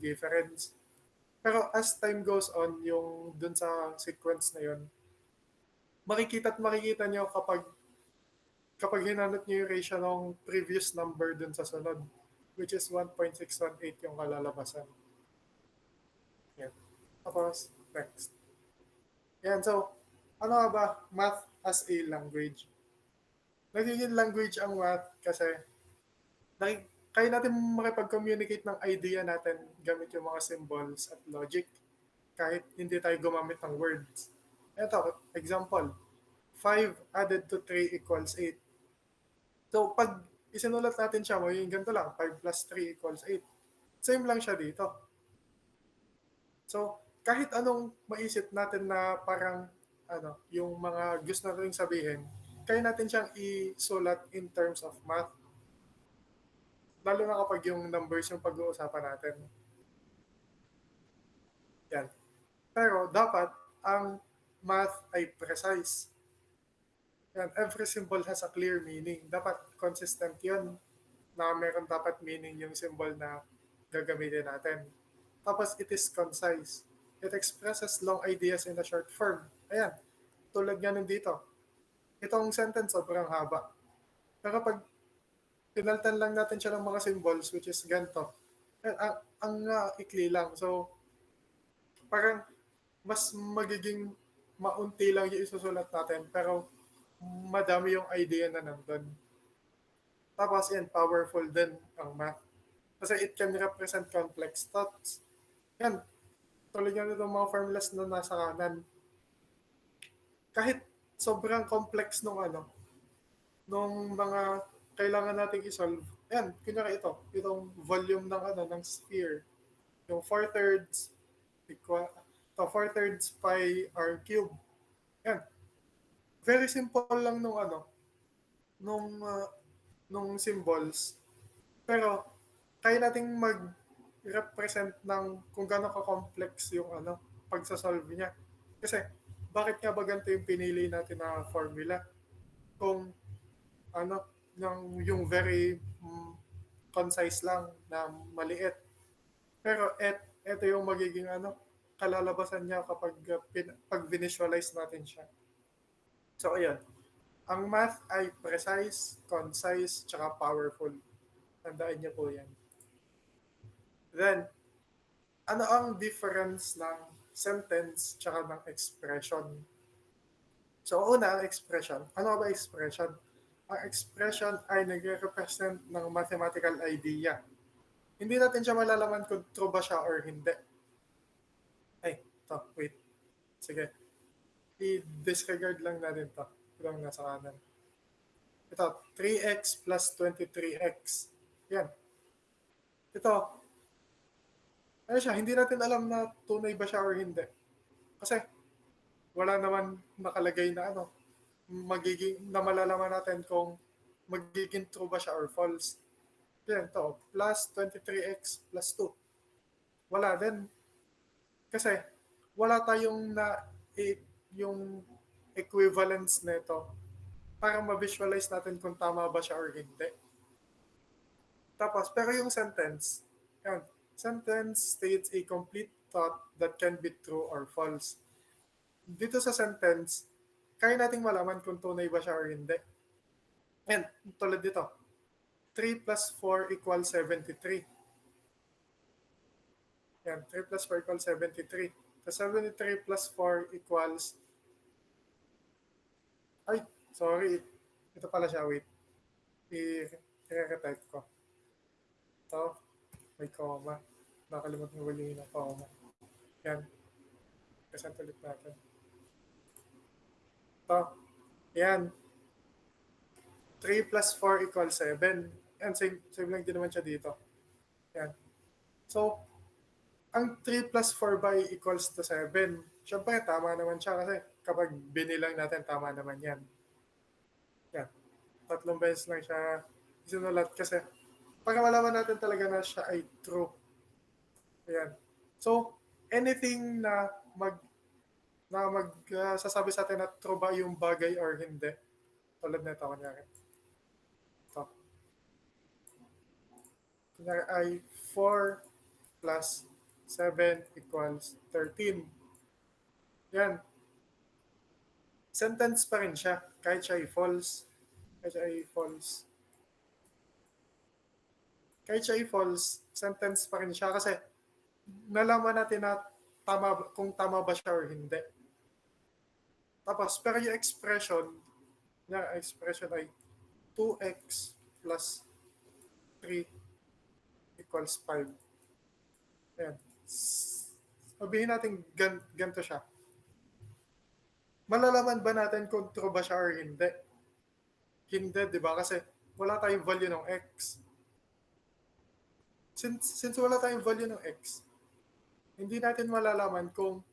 yung difference. Pero as time goes on, yung dun sa sequence na yun, makikita nyo kapag hinanap nyo yung ratio ng previous number dun sa sunod, which is 1.618 yung kalalabasan. Yan. Tapos, next. Yan, so, ano nga ba math as a language? Nagiging language ang math kasi kaya natin makipag-communicate ng idea natin gamit yung mga symbols at logic kahit hindi tayo gumamit ng words. Ito, example, 5 added to 3 equals 8. So, pag isinulat natin siya, magiging ganito lang, 5 plus 3 equals 8. Same lang siya dito. So, kahit anong maisip natin na parang yung mga gusto natin sabihin, kaya natin siyang isulat in terms of math. Lalo na kapag yung numbers yung pag-uusapan natin. Yan. Pero dapat ang math ay precise. Yan. Every symbol has a clear meaning. Dapat consistent yun na meron dapat meaning yung symbol na gagamitin natin. Tapos it is concise. It expresses long ideas in a short form. Ayan. Tulad nga nun dito. Itong sentence sobrang haba. Pero pag pinaltan lang natin siya ng mga symbols, which is ganito, ang ikli lang. So, parang mas magiging maunti lang yung isusulat natin, pero madami yung idea na nandun. Tapos yan, powerful din ang math. Kasi it can represent complex thoughts. Yan, tulad nga nitong mga formulas na nasa kanan. Kahit sobrang complex nung mga kailangan nating isolve. Ayan, kunyari itong volume ng sphere. Yung 4/3 equal to 4/3 pi r cube. Ayan. Very simple lang nung nung symbols. Pero kaya nating mag-represent ng kung gaano ka-complex yung pagsasolve niya. Kasi bakit nga ba ganito yung pinili natin na formula? Kung ano, yung very concise lang na maliit. Pero ito yung magiging kalalabasan niya kapag pag visualize natin siya. So ayun, ang math ay precise, concise, tsaka powerful. Tandaan niyo po yan. Then, ano ang difference ng sentence tsaka ng expression? So una, ang expression. Ano ba expression? Ang expression ay nagre-represent ng mathematical idea. Hindi natin siya malalaman kung true ba siya or hindi. Ay, wait. Sige. I-disregard lang natin to. Ito lang nasa kanan. Ito, 3x plus 23x. Yan. Ito, hindi natin alam na tunay ba siya or hindi. Kasi wala naman nakalagay na na malalaman natin kung magiging true ba siya or false. Yan to, plus 23x plus 2. Wala din. Kasi wala tayong yung equivalence nito para ma-visualize natin kung tama ba siya or hindi. Tapos, pero yung sentence, sentence states a complete thought that can be true or false. Dito sa sentence, kaya nating malaman kung tunay ba siya or hindi. And tulad dito, 3 plus 4 equals 73. Yan, 3 plus 4 equals 73. So 73 plus 4 equals... Ay, sorry. Ito pala siya, wait. I-retype ko. Ito, may comma. Nakalimutan ko yung ng comma. Yan. Present ulit natin. Ito. Yan. 3 plus 4 equals 7. Yan, same lang din naman siya dito. Yan. So, ang 3 plus 4 by equals to 7. Siyempre, tama naman siya kasi kapag binilang natin, tama naman yan. Yan. 3 beses lang siya sinulat kasi para malaman natin talaga na siya ay true. Ayan. So, anything na sasabi sa atin na true ba yung bagay or hindi. Tulad na ito, kunyari. Ito. Kunyari ay 4 plus 7 equals 13. Yan. Sentence pa rin siya kahit siya ay false. Kahit siya ay false. Kahit siya ay false, sentence pa rin siya kasi nalaman natin na kung tama ba siya or hindi. Tapos, pero yung expression ay 2x plus 3 equals 5. Ayan. Sabihin natin ganito siya. Malalaman ba natin kung true ba siya or hindi? Hindi, di ba? Kasi wala tayong value ng x. Since wala tayong value ng x, hindi natin malalaman kung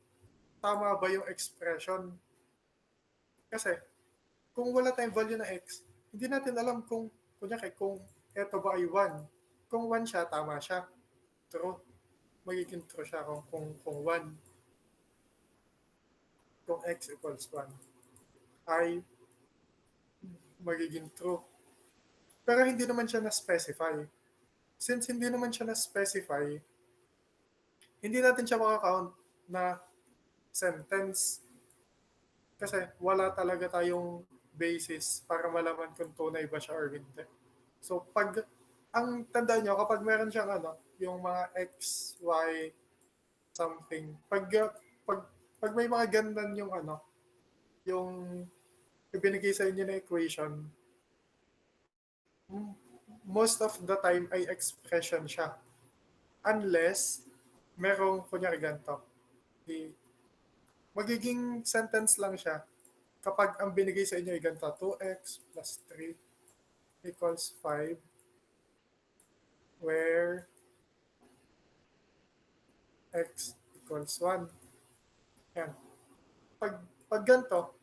tama ba yung expression. Kasi kung wala tayong value ng x, hindi natin alam kung eto ba ay 1. Kung 1 siya, tama siya. True. Magiging true siya kung 1. Kung x equals 1 ay magiging true. Pero hindi naman siya na-specify. Since hindi naman siya na-specify, hindi natin siya makakount na sentence kasi wala talaga tayong basis para malaman kung tunay ba siya or hindi. So, ang tandaan nyo, kapag meron siyang yung mga x, y, something, pag may mga gandan yung ibinigay sa inyo na equation, most of the time ay expression siya. Unless, merong, kunyari ganito, magiging sentence lang siya kapag ang binigay sa inyo ay ganito, 2x plus 3 equals 5, where x equals 1. Yan. Pag ganito,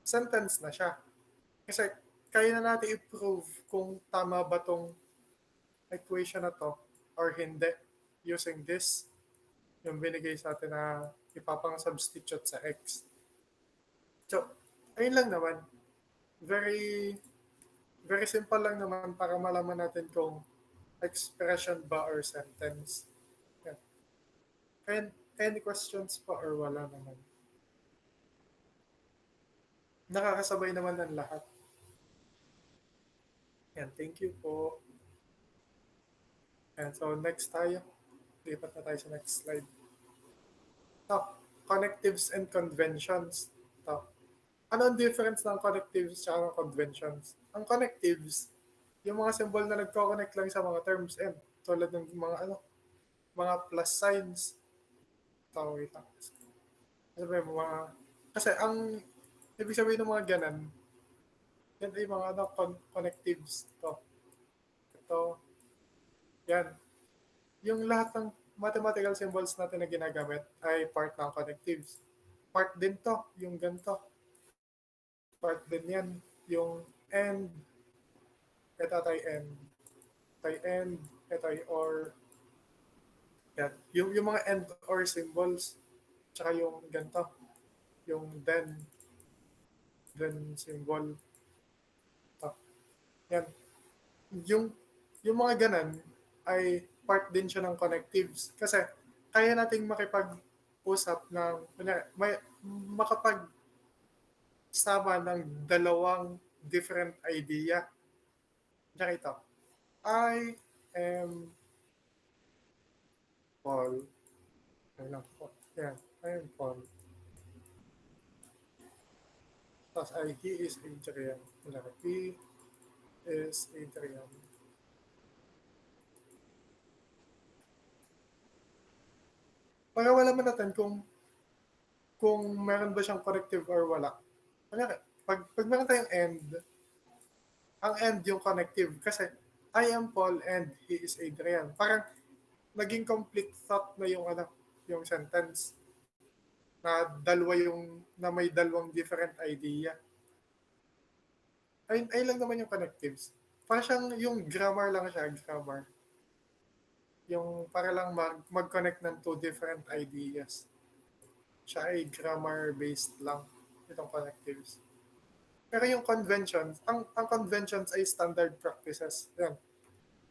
sentence na siya. Kasi kaya na natin i-prove kung tama ba tong equation na to or hindi using this, yung binigay sa atin na ipapang-substitute sa x. So, ayun lang naman. Very, very simple lang naman para malaman natin kung expression ba or sentence. Yeah. And any questions pa or wala naman? Nakakasabay naman ng lahat. Yan, thank you po. And so next tayo. Lipat na tayo sa next slide. Ito, connectives and conventions. Ito. Ano ang difference ng connectives at ng conventions? Ang connectives, yung mga symbol na nagko-connect lang sa mga terms and tulad ng mga plus signs. Ito, wait lang. Kasi ang ibig sabihin ng mga ganan, yan ay mga connectives. Ito, yan. Yung lahat ng mathematical symbols natin na ginagamit ay part ng connectives. Part din to, yung ganito. Part din yan, yung and, ito ay end, ito ay or. Yan. Yung mga and or symbols, tsaka yung ganito, yung then symbol. Ito. Yan. Yung mga ganan ay part din siya ng connectives. Kasi kaya nating makipag-usap ng, makapagsama ng dalawang different idea. Diyan ito. I am Paul. Ayun lang po. Yan. I am Paul. Tapos he is Adrian. He is Adrian. Para malaman natin kung meron ba siyang connective or wala. Pag meron tayong end, ang end yung connective kasi I am Paul and he is Adrian. Parang naging complete thought na yung sentence na may dalawang different idea. Ay lang naman yung connectives. Parang siyang yung grammar lang siya, grammar. Yung para lang mag-connect ng two different ideas. Siya ay grammar-based lang, itong connectives. Pero yung conventions, ang conventions ay standard practices. Yan.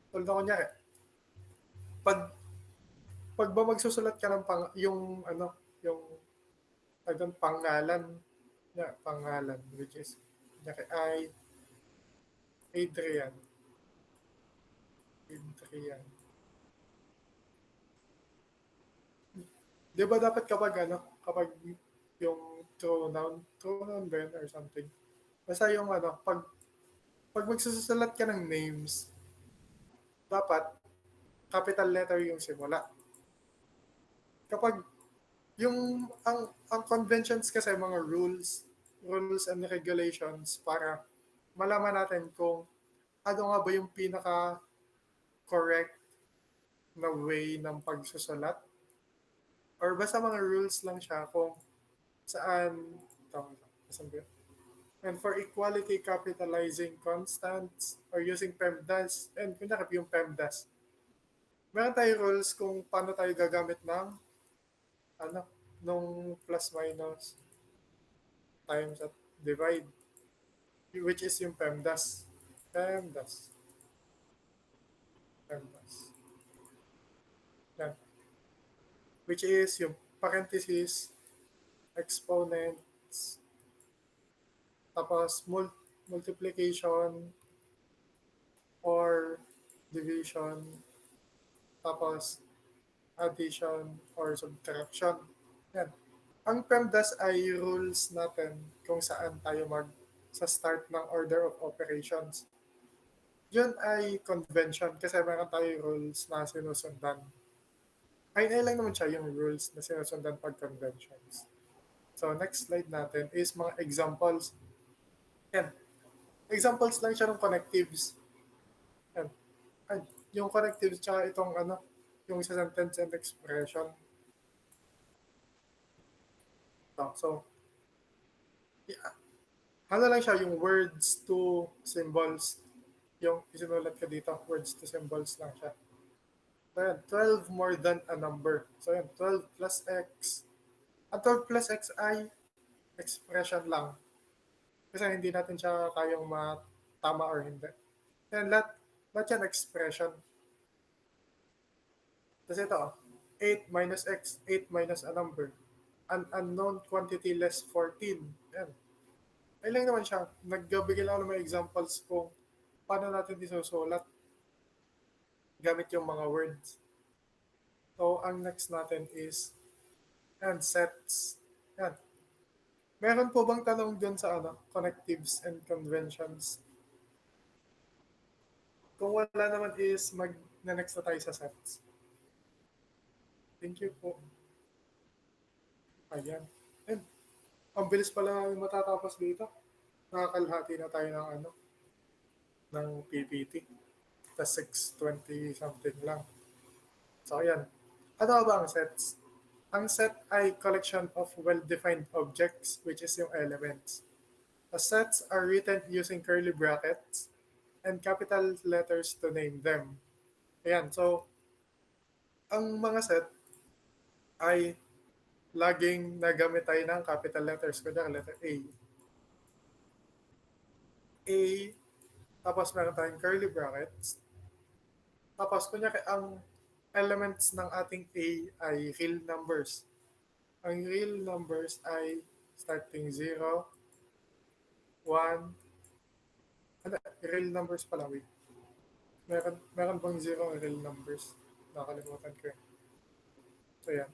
Tulad na kunyari, pag pag ba magsusulat ka ng yung ano, yung pangalan, pangalan, which is, I, Adrian, Adrian. Di ba dapat kapag yung true noun ba yun or something? Basta yung pag magsusulat ka ng names, dapat capital letter yung simula. Kapag ang conventions kasi mga rules and regulations para malaman natin kung ano nga ba yung pinaka correct na way ng pagsusulat or basta mga rules lang siya kung saan saan ba yun? And for equality, capitalizing constants or using PEMDAS, and kunyari yung PEMDAS, meron tayong rules kung paano tayo gagamit ng ano, nung plus minus times at divide, which is yung PEMDAS. PEMDAS. PEMDAS. Yan. Which is yung parentheses, exponents, tapos multiplication or division, tapos addition or subtraction. Yan. Ang PEMDAS ay rules natin kung saan tayo sa start ng order of operations. Yun ay convention kasi meron tayong rules na sinusundan. Ay lang naman siya yung rules na sinusundan pag conventions. So next slide natin is mga examples. Yan. Examples lang siya ng connectives. Yan. Ay, yung connectives tsaka itong yung sa sentence and expression. So yeah. Lang siya yung words to symbols. Yung isinulat ka dito, words to symbols lang siya. So yan, 12 more than a number. So yan, 12 plus x. Ang 12 plus x ay expression lang. Kasi hindi natin siya kayang matama or hindi. Yan, lahat yan expression. Tapos ito, 8 minus x, 8 minus a number. An unknown quantity less 14. Yan. Ay lang naman siya. Nagbigay lang ng mga examples kung paano natin isusulat gamit yung mga words. So, ang next natin is sets. Yan. Meron po bang tanong dun sa connectives and conventions? Kung wala naman is mag-next na tayo sa sets. Thank you po. Ayan. And, ang bilis pala matatapos dito. Nakakalhati na tayo ng PPT. Tas 6:20 something lang. So, ayan. Ano ba ang sets? Ang set ay collection of well-defined objects, which is yung elements. The sets are written using curly brackets and capital letters to name them. Ayan, so, ang mga set ay laging nagamit tayo ng capital letters. Kunyari, letter A. A, tapos meron tayong curly brackets. Tapos, kunyari, ang elements ng ating A ay real numbers. Ang real numbers ay starting 0, 1, real numbers pala, wait. Meron bang 0 ang real numbers? Nakalimutan ko yun. So, yan.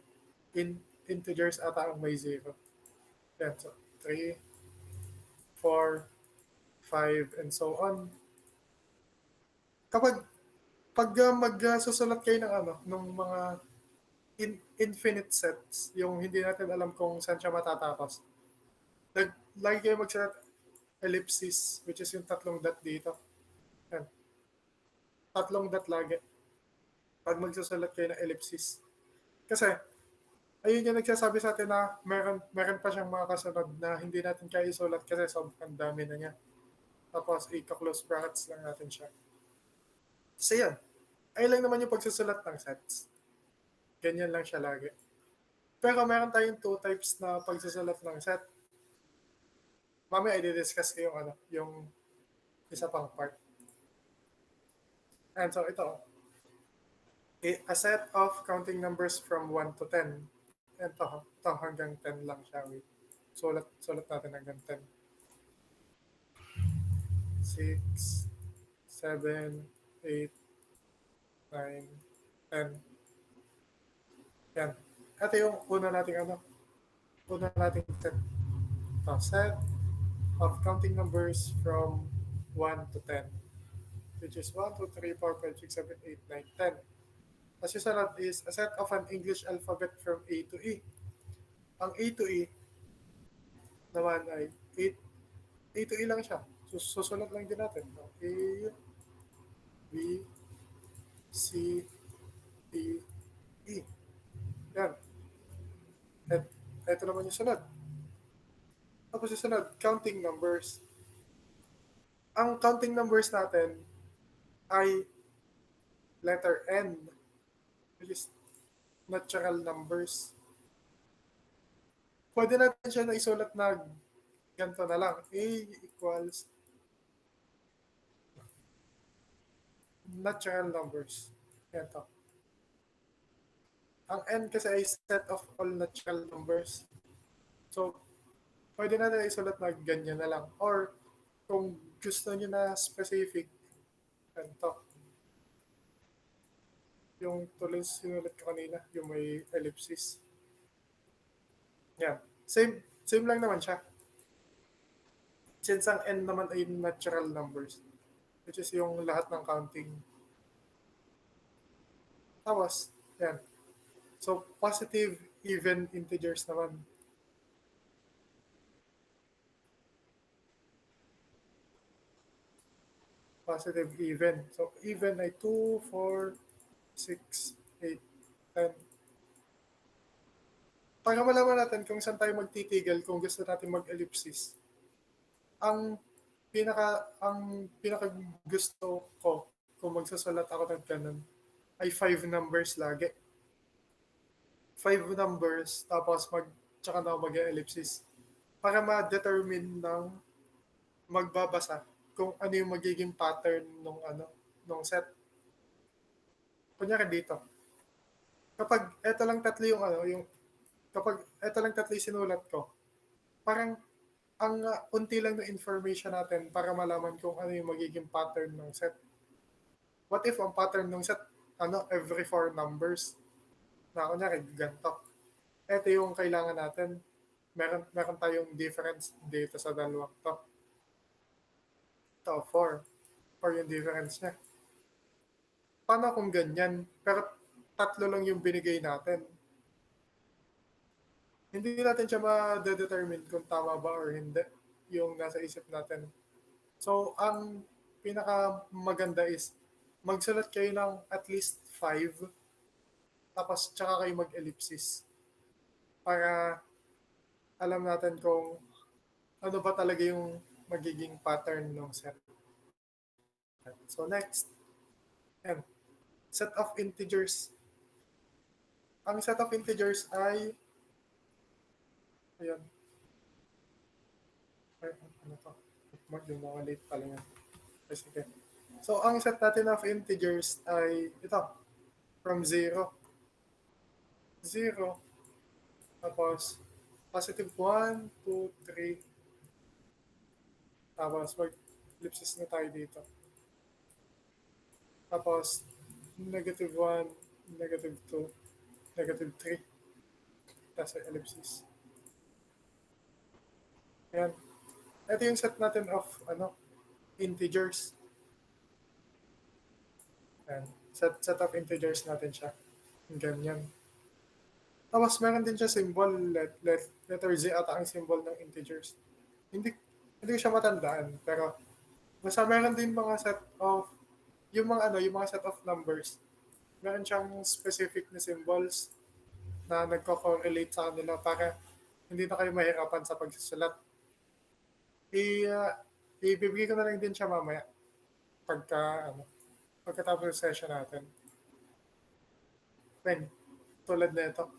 Integers ata ang may 0. Yan, so 3, 4, 5, and so on. Pag magsusulat kayo ng mga infinite sets, yung hindi natin alam kung saan siya matatapos, lagi kayo magsulat ellipsis, which is yung tatlong dot dito. Yan. Tatlong dot lagi. Pag magsusulat kayo ng ellipsis. Kasi, ayun yung nagsasabi sa atin na meron pa siyang mga kasunod na hindi natin kaya isulat kasi sobrang dami na niya. Tapos, i-close brackets lang natin siya. So, yan. Ayun lang naman yung pagsusulat ng sets. Ganyan lang siya lagi. Pero meron tayong two types na pagsusulat ng set. Mamaya i-discuss ko yung isa pang part. And so ito, A set of counting numbers from 1 to 10. Ito hanggang 10 lang siya. Wait. Sulat natin hanggang 10. 6, 7, 8, 9, 10. Yan. Ito yung una nating set. Ito, set of counting numbers from 1 to 10, which is 1, 2, 3, 4, 5, 6, 7, 8, 9, 10. As susunod is a set of an English alphabet from A to E. Ang A to E naman ay 8. A to E lang siya. Susunod lang din natin. A, B, C, D, E. Yan. At ito naman yung sunod. Tapos yung sunod, counting numbers. Ang counting numbers natin ay letter N, which is natural numbers. Pwede natin siya na isulat na ganito na lang. A equals natural numbers. Ito. Ang N kasi ay set of all natural numbers. So, pwede natin isulat na ganyan na lang. Or, kung gusto nyo na specific, ito. Yung tuloy sinulat ko kanina, yung may ellipsis. Yan. Same lang naman siya. Since ang N naman ay natural numbers, which is yung lahat ng counting. Tapos, yan. So, positive, even integers naman. Positive, even. So, even ay 2, 4, 6, 8, 10. Para malaman natin kung saan tayo magtitigil kung gusto natin mag-ellipsis. Ang pinaka gusto ko kung magsusulat ako ng ganun ay 5 numbers lagi. 5 numbers tapos tsaka na ako mag-ellipsis para ma-determine ng magbabasa kung ano yung magiging pattern nung set. Kunyari dito. Kapag eto lang tatlo yung sinulat ko, parang ang unti lang ng information natin para malaman kung ano yung magiging pattern ng set. What if ang pattern ng set, every 4 numbers? Na kunyari, ganito. Ito yung kailangan natin. Meron tayong difference dito sa dalawang to. Ito, 4. 4 yung difference niya. Paano kung ganyan? Pero tatlo lang yung binigay natin. Hindi natin siya ma-determine kung tama ba or hindi yung nasa isip natin. So, ang pinaka maganda is magsulat kayo ng at least 5 tapos tsaka kayo mag-ellipsis para alam natin kung ano ba talaga yung magiging pattern ng set. So next, yan. Set of integers. Ang set of integers ay ayun. Ay, ano to? Yung mga late pala yan. Sige. So, ang set natin of integers ay ito. From 0. 0. Tapos, positive 1, 2, 3. Tapos, mag-ellipsis na tayo dito. Tapos, negative 1, negative 2, negative 3. Tapos, ellipsis. Ayan. Ito yung set natin of integers. Ayan. Set of integers natin siya. Ganyan. Tapos meron din siya symbol, letter Z ata ang symbol ng integers. Hindi ko siya matandaan, pero basta meron din mga set of yung mga set of numbers. Meron siyang specific na symbols na nagko-correlate sa kanila para hindi na kayo mahirapan sa pagsusulat. Ibibigay ko na lang din siya mamaya pagkatapos ng session natin. When, tulad na ito.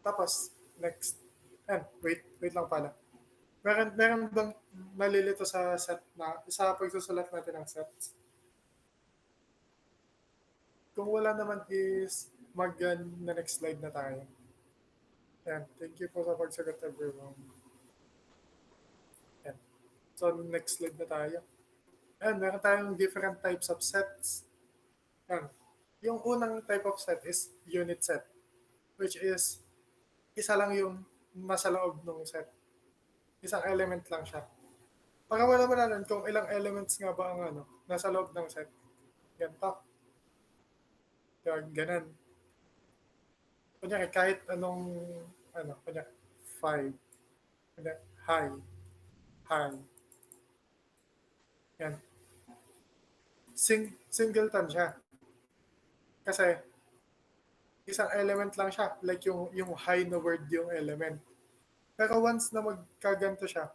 Tapos, next. Wait lang pala. Meron bang nalilito sa set sa pagsusulat natin ng sets? Kung wala naman is na next slide na tayo. Yan. Thank you po sa pagsagot, everyone. Yan. So, next slide na tayo. Yan, meron tayong different types of sets. Yan. Yung unang type of set is unit set, which is isa lang yung nasa loob ng set. Isang element lang siya. Para malaman natin kung ilang elements nga ba ang nasa loob ng set. Ganito. Yan, ganun. Kunyari, kahit anong, kunyari, 5. Kunyari, high, high. Yan. Singleton siya. Kasi, isang element lang siya. Like yung high na word yung element. Pero once na magkaganto siya,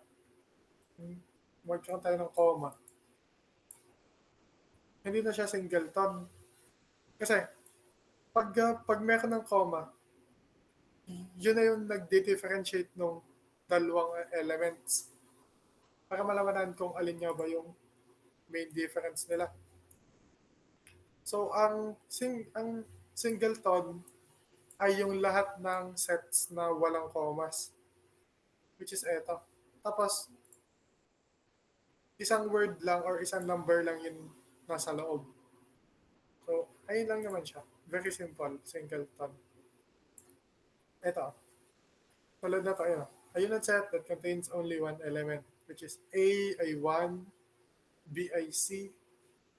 magkaroon tayo ng comma, hindi na siya singleton. Kasi, pag meron ng comma, yun na yung nagdi-differentiate ng dalawang elements. Para malamanan kung alin nga ba yung main difference nila. So, ang singleton ay yung lahat ng sets na walang commas, which is eto. Tapos, isang word lang or isang number lang yung nasa loob. So, ayun lang naman siya. Very simple, singleton. Ito, tulad na tayo. A unit set that contains only one element, which is A ay 1, B ay C,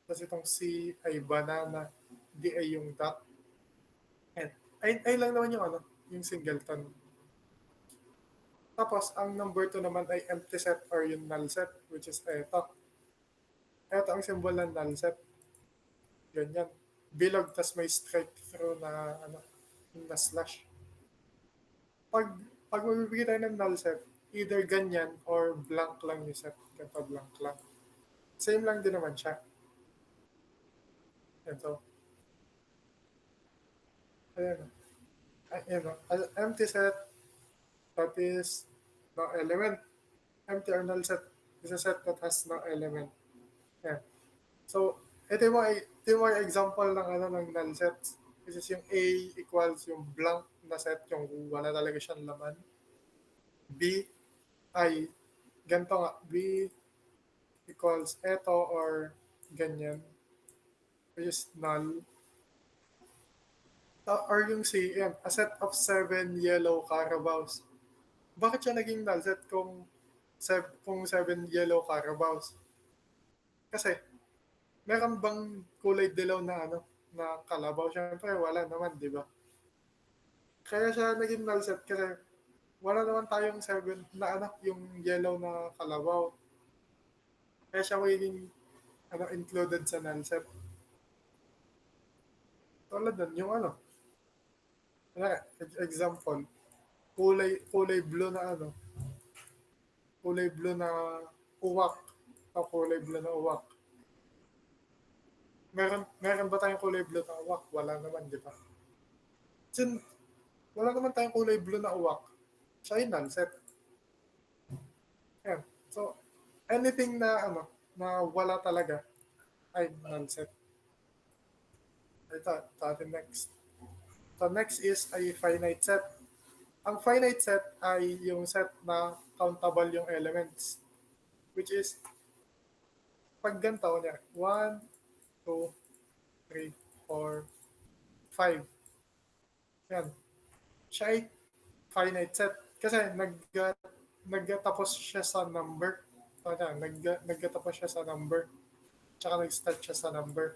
tapos itong C ay banana, D ay yung dot. And ay lang naman yung singleton. Tapos, ang number 2 naman ay empty set or yung null set, which is ito. Ito ang symbol ng null set. Ganyan. Bilog, tas may straight through na, na slash. Pag magbibigay tayo ng null set, either ganyan or blank lang yung set. Ganito, blank lang. Same lang din naman siya. Ito. Ayan. Ayan. Empty set, that is no element. Empty or null set is a set that has no element. Ayan. So, ito yung mga example ng null sets. This is yung A equals yung blank na set, yung wala talaga siyang laman. B ay ganito nga, B equals eto or ganyan, which is null. Or yung C, yan, a set of 7 yellow carabaos. Bakit siya naging null set kung 7 yellow carabaos? Kasi, meron bang kulay dilaw na na kalabaw? Siyempre, wala naman, di ba? Kaya siya naging null set kasi wala naman tayong 7 na yung yellow na kalabaw. Kaya siya magiging included sa null set. Tulad nun, yung example, kulay blue na kulay blue na uwak, o kulay blue na uwak. Meron ba tayong kulay blue na uwak? Wala naman, di ba? Since wala naman tayong kulay blue na uwak, siya yung null set. Yan. So, anything na na wala talaga ay null set. Ito atin next. So, next is a finite set. Ang finite set ay yung set na countable yung elements, which is pag ganito niya, 1, 2, 3, 4, 5. Yan. Siya ay finite set. Kasi nagtatapos siya sa number. So, yan, nagtatapos siya sa number. Tsaka nag-start siya sa number.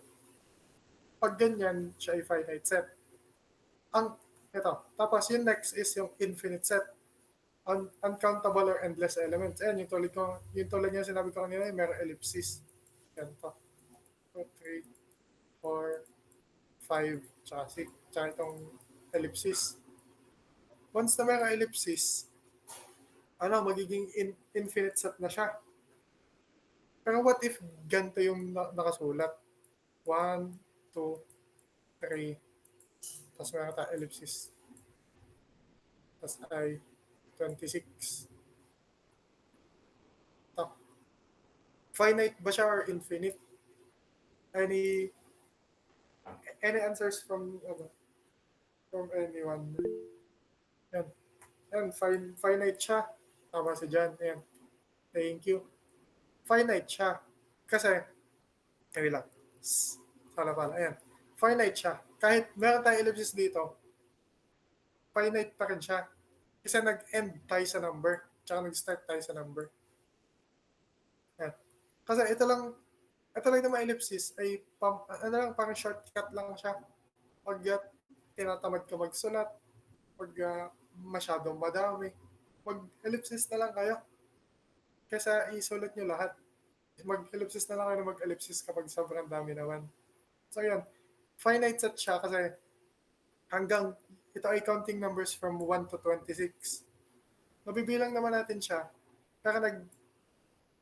Pag ganyan, siya ay finite set. Ito. Tapos yung next is yung infinite set. Uncountable or endless elements. Ayan, yung tulad niya sinabi ko kanina, mayroong ellipsis. Yan to. 2, 3, 4, 5, tsaka 6. Tsaka itong ellipsis. Once na mayroong ellipsis, magiging infinite set na siya. Pero what if ganito yung nakasulat? 1, 2, 3, tapos meron tayo ellipsis. Tapos ay 26. Ito. Finite ba siya or infinite? any answers from anyone. Yan. Yan, finite siya. Tama si Jan. Yan. Thank you. Finite siya. Kasi, lang. Pala. Ayan. Finite siya. Kahit meron tayong ellipsis dito, finite pa rin siya. Kasi nag-end tayo sa number. Tsaka nag-start tayo sa number. Ayan. Kasi ito lang naman ellipsis ay parang shortcut lang siya. Pag tinatamad ka magsulat, pag masyadong madami, mag-ellipsis na lang kayo. Kaysa isulat nyo lahat. Mag-ellipsis na lang kayo na mag-ellipsis kapag sobrang dami naman. So yun, finite set siya kasi hanggang ito ay counting numbers from 1 to 26. Mabibilang naman natin siya. Pero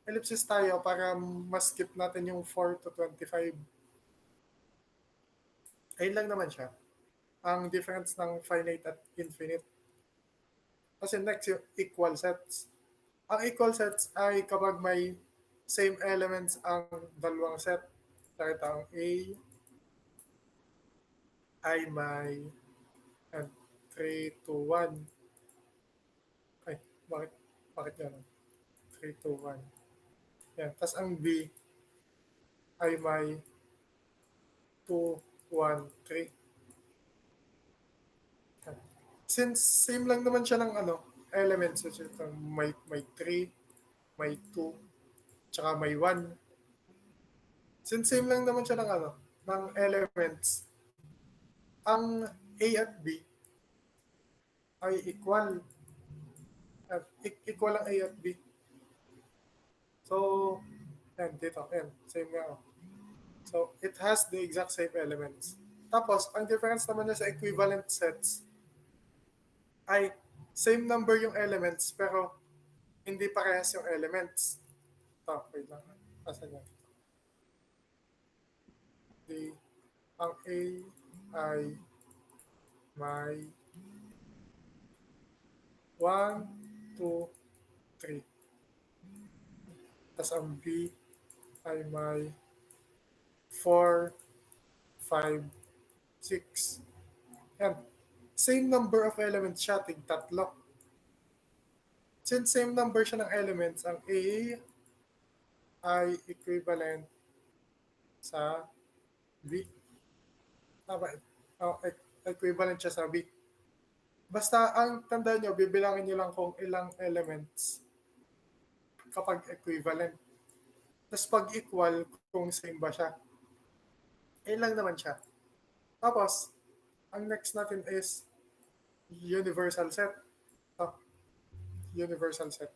ellipsis tayo para mas-skip natin yung 4 to 25. Ayun lang naman siya. Ang difference ng finite at infinite. Kasi next yung equal sets. Ang equal sets ay kapag may same elements ang dalawang set. Nakita ang A ay may 3, 2, 1. Ay, bakit gano'n? 3, 2, 1. Yan. Tapos ang B ay may 2, 1, 3. Since same lang naman siya ng elements, so may 3, may 2, tsaka may 1. Since same lang naman siya ng elements, ang A at B ay equal. Equal ang A at B. So, yan, dito, yan, same nga. So, it has the exact same elements. Tapos, ang difference naman niya sa equivalent sets ay same number yung elements pero hindi parehas yung elements. Ito, wait lang. Asan yan? Ang A ay may 1, 2, 3. Tapos ang B ay may 4, 5, 6. Yan. Same number of elements siya, tig-tatlo. Since same number siya ng elements, ang A ay equivalent sa B. Tama. Equivalent siya sa B. Basta ang tandaan nyo, bibilangin nyo lang kung ilang elements kapag equivalent. Tapos pag equal, kung same ba siya. Lang naman siya. Tapos, ang next natin is universal set. Universal set.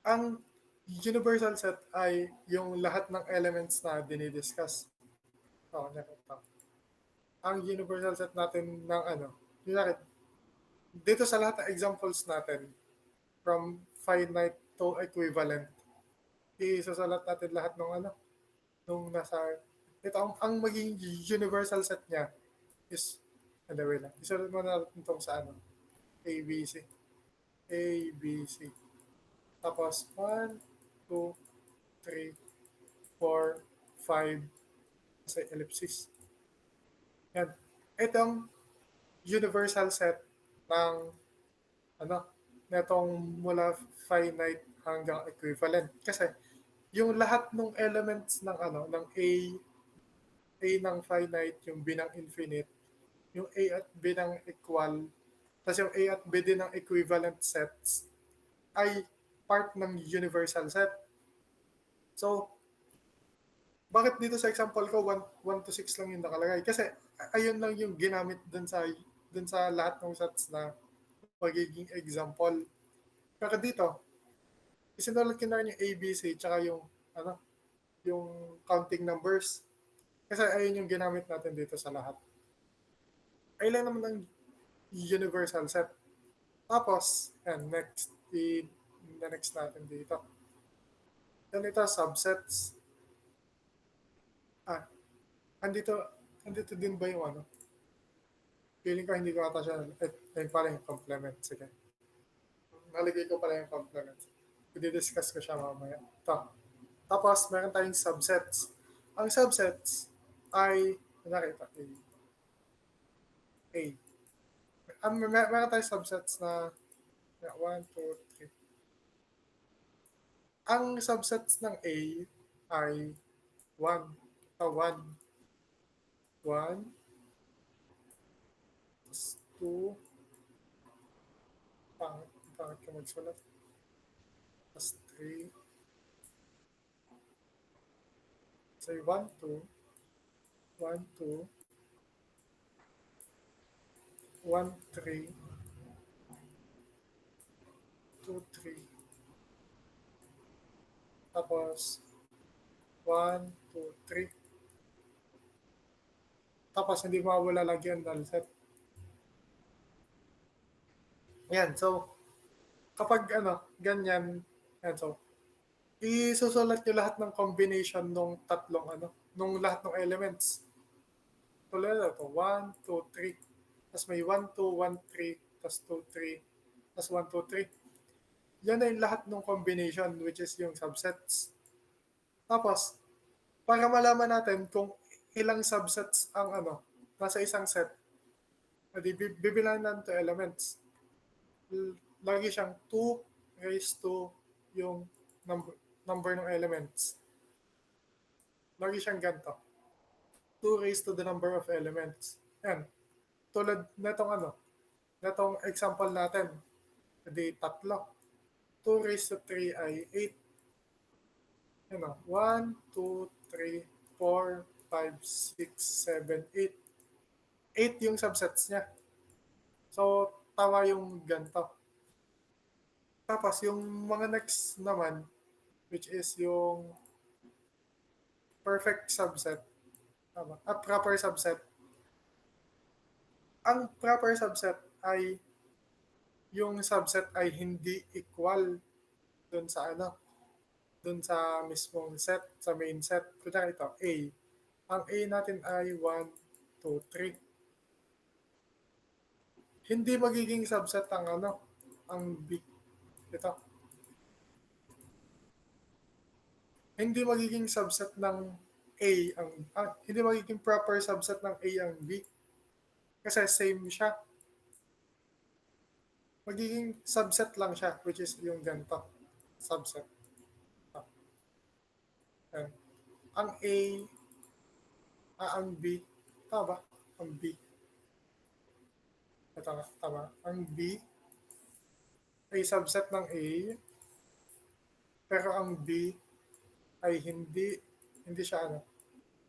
Ang universal set ay yung lahat ng elements na dinidiscuss. Ang universal set natin ng dito sa lahat ng examples natin, from finite to equivalent, isasalat natin lahat ng nung nasa, ito ang maging universal set niya is, anyway lang, isulat mo na natin itong sa ABC. ABC. Tapos, 1, 2, 3, 4, 5, sa ellipsis. Yan. Itong universal set ng netong mula finite hanggang equivalent. Kasi yung lahat ng elements ng ng A ng finite, yung B ng infinite, yung A at B ng equal, tapos yung A at B din ng equivalent sets ay part ng universal set. So, bakit dito sa example ko 1 to 6 lang yung nakalagay? Kasi ayun lang yung ginamit dun sa lahat ng sets na magiging example. Pero dito, isinulat ko na rin yung ABC tsaka yung yung counting numbers. Kasi ayun yung ginamit natin dito sa lahat. Ayun lang naman ang universal set. Tapos, next natin dito. Yan ito, subsets. Andito din ba yung Feeling ko hindi ko ata siya. Ayun pala yung complement. Sige. Naligay ko pala yung complement. I-discuss ko siya mamaya. Ito. Tapos, meron tayong subsets. Ang subsets, ay, kunwari ito, A. Meron tayong subsets na 1, 2, 3. Ang subsets ng A ay 1. 1. 1, 2, pangit ka magsulat. Tapos 3. So, 1, 2, 1, 2, 1, 3, 2, 3. Tapos, 1, 2, 3. Tapos, hindi mawala lagi ang null set. Yan. So, kapag ganyan, yan. So, isusulat nyo lahat ng combination nung tatlong nung lahat ng elements. Tulad na ito, 1, 2, 3. Tapos may 1, 2, 1, 3. Tapos 2, 3. Tapos 1, 2, 3. Yan na yung lahat ng combination, which is yung subsets. Tapos, para malaman natin kung ilang subsets ang nasa isang set, bibilan natin to elements. Lagi siyang 2 raised to yung number ng elements. Lagi siyang ganito. 2 raised to the number of elements. Yan. Tulad netong netong example natin. Hindi tatlo. 2 raised to 3 ay 8. Yan o. 1, 2, 3, 4, 5, 6, 7, 8. 8 yung subsets niya. So, tama yung ganito. Tapos, yung mga next naman, which is yung perfect subset, proper subset. Ang proper subset ay yung subset ay hindi equal dun sa dun sa mismong set, sa main set. Kunyari ito, A. Ang A natin ay 1, 2, 3. Hindi magiging subset ang ang B. Ito. Hindi magiging subset ng A hindi magiging proper subset ng A ang B. Kasi same siya. Magiging subset lang siya, which is yung ganito. Subset. Ayan. Ang A, ang B, tama ba? Ang B. Tama. Ang B ay subset ng A, pero ang B ay hindi siya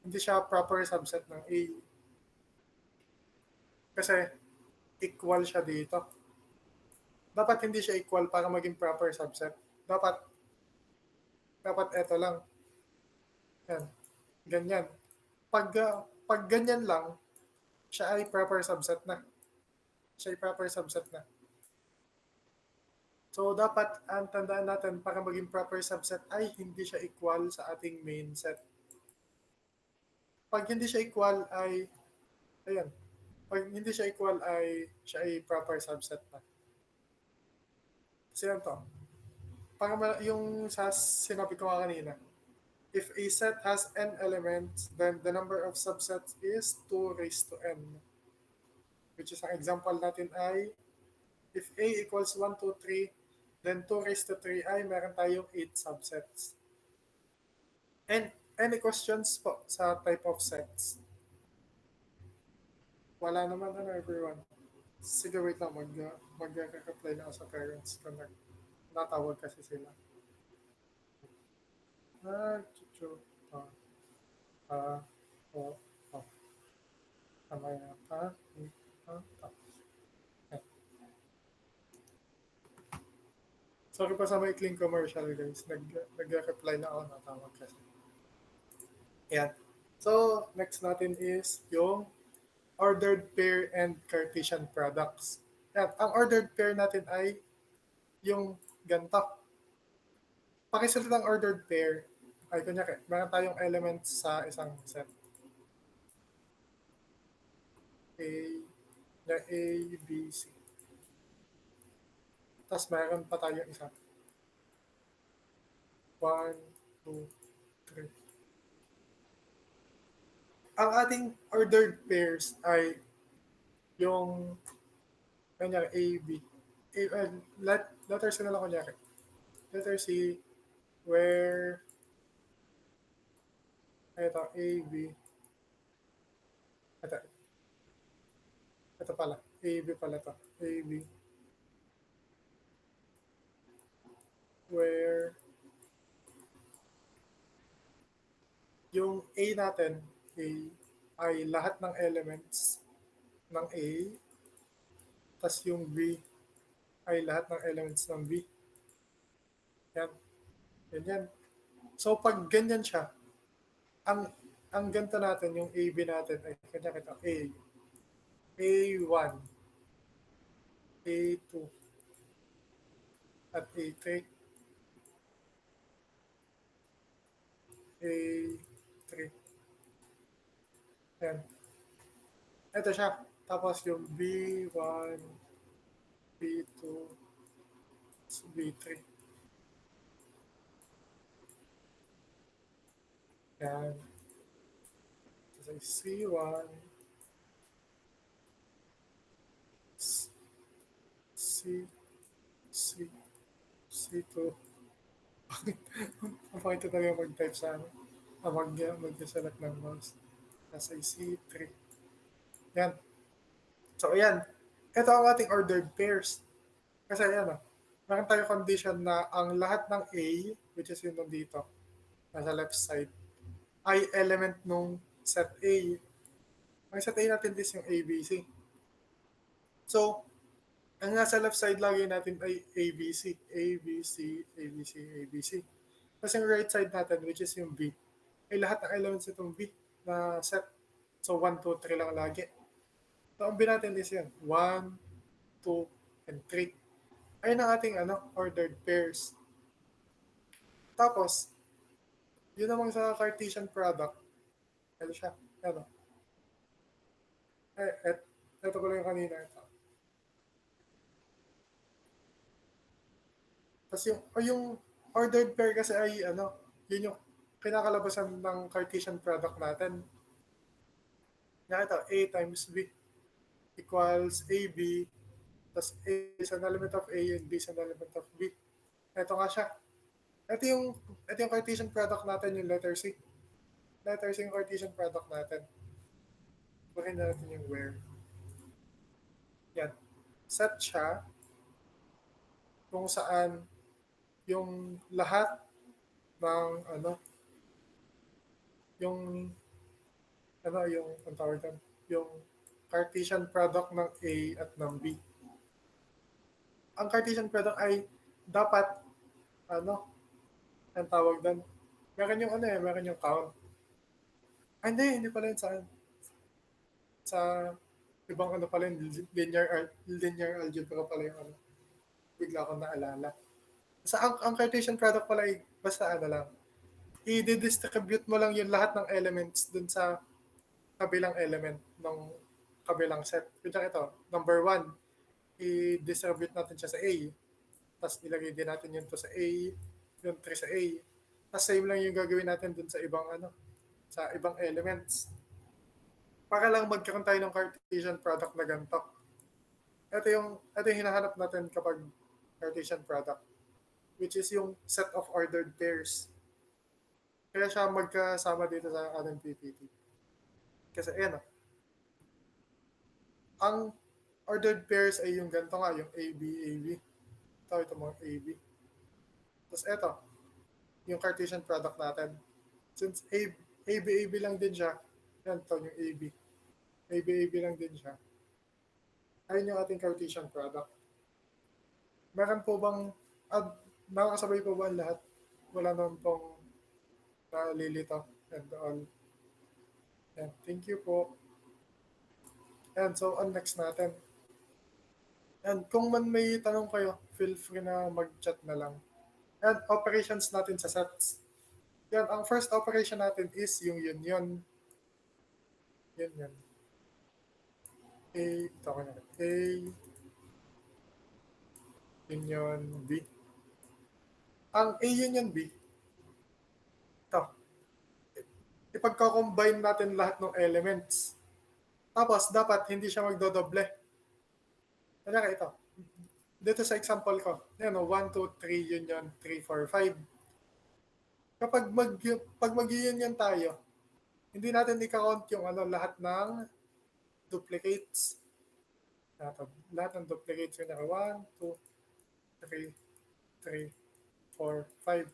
hindi siya proper subset ng A. Kasi equal siya dito. Dapat hindi siya equal para maging proper subset. Dapat eto lang. Yan. Ganyan. Pag ganyan lang, siya ay proper subset na. Siya ay proper subset na. So, dapat ang tandaan natin para maging proper subset ay hindi siya equal sa ating main set. Pag hindi siya equal ay, ayan, pag hindi siya equal ay siya ay proper subset na. Kasi yan to. Para yung sa sinabi ko kanina, if a set has n elements, then the number of subsets is 2 raised to n. Which is ang example natin ay, if A equals 1, 2, 3, then 2 raised to 3 ay meron tayong 8 subsets. And any questions po sa type of sets? Wala naman everyone. Sige, wait lang. Mag-reply na ako sa parents kung natawag kasi sila. Chuchu. Oh. Tama yata. Sorry pa sa maikling commercial, guys. Nag-reply na ako, natawag kasi. Yan. So, next natin is yung ordered pair and Cartesian products. Yan. Ang ordered pair natin ay yung ganito. Pakisulat ng ordered pair ay kunyari, meron tayong elements sa isang set. A, B, C. Tapos meron pa tayong isa. 1, 2, 3. ang ating ordered pairs ay yung kanya A, B. Letter C na lang kunyari. Letter C, where, ito, A, B. Ito pala. A, B pala to. A, B. Where yung A natin, A, ay lahat ng elements ng A, tas yung B ay lahat ng elements ng B. Yan. Ganyan. So, pag ganyan siya, ang ganito natin, yung AB natin, ay kanya kita, A1, A2, at A3, A3. Yan. Ito siya. Tapos yung B1, B2, B3. Yan. So, C1, C, C, C2. Ang pakita talaga mag-type sa ano. Mag-select ng mouse. Nasa C3. Yan. So, ayan. Ito ang ating ordered pairs. Kasi ayan, meron tayo condition na ang lahat ng A, which is yun nandito, nasa left side, ay element nung set A. Ang set A natin is yung ABC. So, ang nasa left side lagi natin ay ABC. ABC, ABC, ABC. Tapos yung right side natin, which is yung B, ay lahat ng elements itong B na set. So, 1, 2, 3 lang lagi. So, ang B natin is yan. 1, 2, and 3. Ayun ang ating ordered pairs. Tapos, yun namang sa Cartesian product, ano siya? Ano? Ito ko lang yung kanina. Ito. Tapos yung ordered pair kasi ay yun yung kinakalabasan ng Cartesian product natin. Nga ito, A times B equals AB, tapos A is an element of A and B is an element of B. Ito nga siya. Ito yung Cartesian product natin, yung letter C. Letter C yung Cartesian product natin. Bukin natin yung where. Yan. Set siya kung saan yung lahat ng yung ang tawag doon, yung Cartesian product ng A at ng B. Ang Cartesian product ay dapat ang tawag doon. Meron yung meron yung count. Hindi pala yun sa ibang pala yung linear algebra pala yung bigla akong naalala. Ang Cartesian product pala ay basta lang, i-distribute mo lang yung lahat ng elements dun sa kabilang element ng kabilang set. Kaya ito, number 1, i-distribute natin siya sa A. Tapos ilagay din natin yun to sa A, yung 3 sa A. Tapos same lang yung gagawin natin dun sa ibang sa ibang elements. Para lang magkaroon tayo ng Cartesian product na ganito. Ito yung hinahanap natin kapag Cartesian product, which is yung set of ordered pairs. Kaya siya magkasama dito sa ating PPT. Kasi ayan ang ordered pairs ay yung ganito nga, yung AB, AB. Ito mga AB. Tapos ito, yung Cartesian product natin. Since AB, AB lang din siya, yan to yung AB. AB, AB lang din siya. Ayun yung ating Cartesian product. Meron po bang, nakakasabay po ba ang lahat? Wala naman pong nalilito and all. And thank you po. And so, on next natin. And kung man may tanong kayo, feel free na mag-chat na lang. And operations natin sa sets. Yan, ang first operation natin is yung union. Yan. Ito ko na. A, union B. Ang A union B, ito. ipagko-combine natin lahat ng elements. Tapos, dapat hindi siya magdodoble. Kaya ito. Dito sa example ko, yan o, 1, 2, 3, union, 3, 4, 5. Pag mag-union tayo, hindi natin i-count yung lahat ng duplicates. Lahat ng duplicates yun na 1, 2, 3, 3, 4, 5.